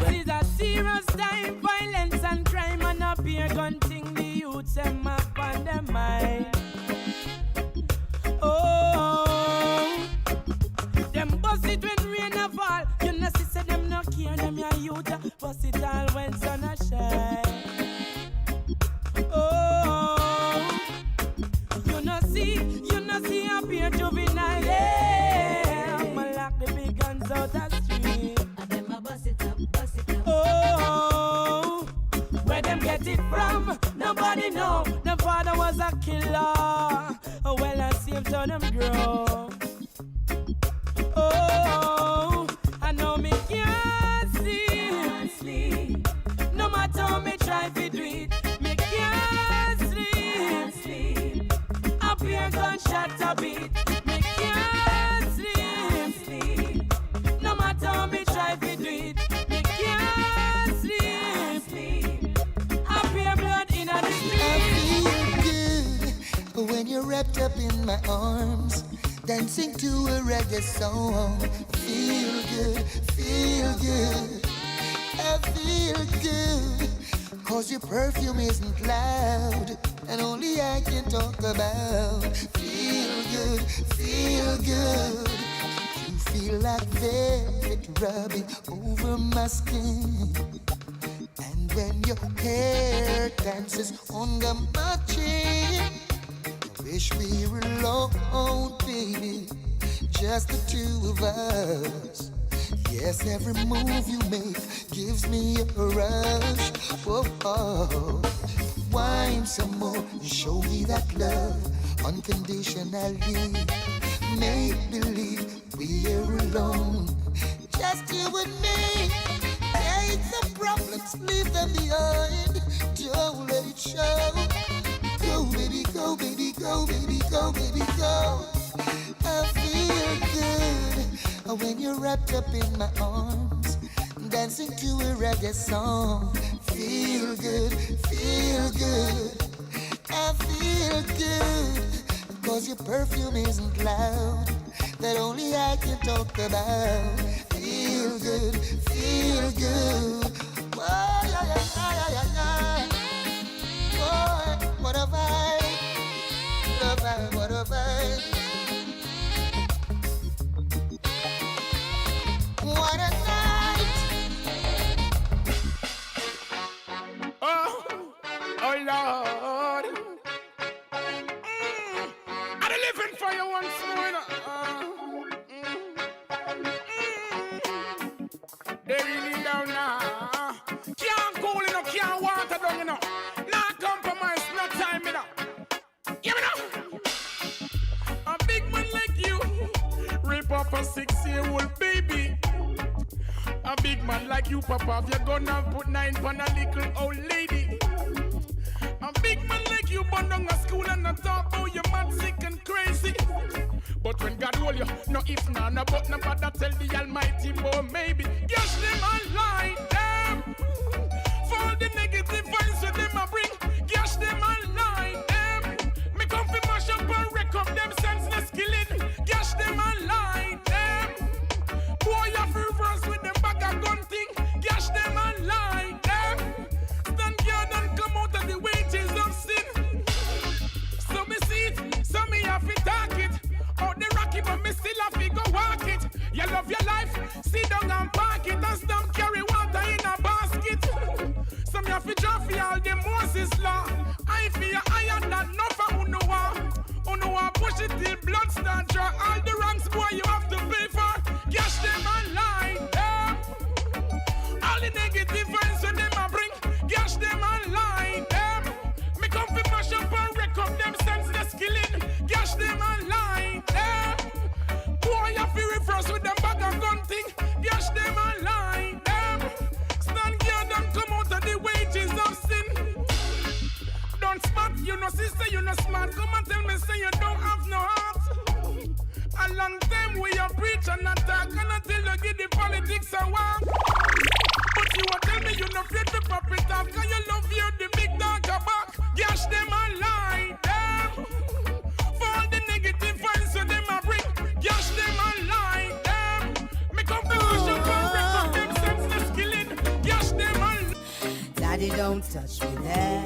This is a serious time, violence and crime, and up here gun thing the youths them up on their mind. Oh, them bust it when rain a fall. You know see say them no care, them your youth bust it all when sun a shine. Oh, you know see up here juvenile. Yeah, I'ma lock the big guns out the street. Oh, where them get it from? Nobody know. The father was a killer. Oh, well, I see him to them grow. Oh, I know me can't sleep. No matter how me try to do it, me can't sleep. Up here gunshot a beat. Me can't sleep. No matter how me try to do it, me can't sleep. Up here blood in a street. I feel good when you're wrapped up in my arms, dancing to a reggae song. Feel good, feel good. I feel good, cause your perfume isn't loud, and only I can talk about. Feel good, feel good. You feel like velvet rubbing over my skin, and when your hair dances on my chin, I wish we were alone, baby, just the two of us. Yes, every move you make gives me a rush. Whoa, oh. Wine some more and show me that love unconditionally. Make believe we're alone, just you and me. Take the problems, leave them behind. Don't let it show. Go, baby, go, baby, go, baby, go, baby, go. I feel good when you're wrapped up in my arms, dancing to a reggae song. Feel good, feel good. I feel good, cause your perfume isn't loud, that only I can talk about. Feel good, feel good. Oh, yeah, yeah, yeah, yeah, yeah. Boy, what a vibe. What a vibe, what a vibe. What a night. Oh Lord. I'm living for you once more. They really down now. Can't cool enough, can't water down enough. Not compromise, no time enough. Give me now. A big man like you, rape off a 6-year-old baby. A big man like you, Papa, if you're gonna put 9 on a little old lady. A big man like you, burn down a school and not talk about you mad, sick and crazy. But when God hold you, no if, no but, no bother tell the Almighty, boy, maybe. Yes, them online, them. For the negative vibes that them a bring. Yes, them online, them. Me come fi mash up and wreck up them senseless killing. Yes, them online, them. Boy, you reverse with them bag of gun thing. Gash them and lie them. Stand guard and come out of the wages of sin. So me see it, so me have to talk it. Out the rocky, but me still have to go walk it. You love your life, sit down and park it. And stop carry water in a basket. So me have to draw for all the Moses law. I feel don't touch me there.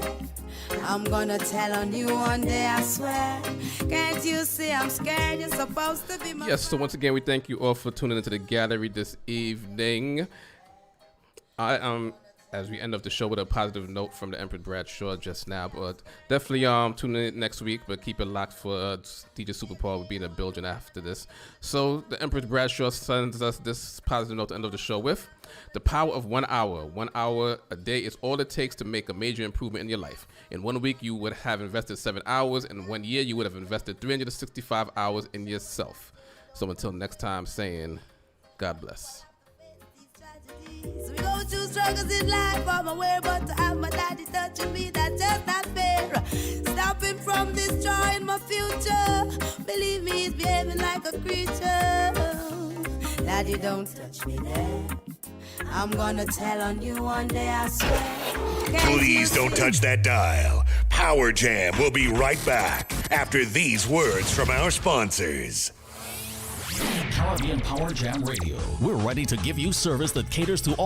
I'm gonna tell on you one day, I swear. Can't you see I'm scared? You're supposed to be my Yes, so once again, we thank you all for tuning into the gallery this evening. As we end off the show with a positive note from the Empress Bradshaw just now, but definitely tune in next week, but keep it locked for DJ Super Paul will be in the building after this. So the Empress Bradshaw sends us this positive note to end of the show with: the power of 1 hour. 1 hour a day is all it takes to make a major improvement in your life. In 1 week, you would have invested 7 hours. In 1 year, you would have invested 365 hours in yourself. So until next time, saying God bless. So we go through struggles in life, I'm aware, but to have my daddy touching me, that's just not fair. Stop him from destroying my future. Believe me, he's behaving like a creature. Daddy, don't touch me there. I'm gonna tell on you one day, I swear. Please don't touch that dial. Power Jam will be right back after these words from our sponsors. Caribbean Power Jam Radio. We're ready to give you service that caters to all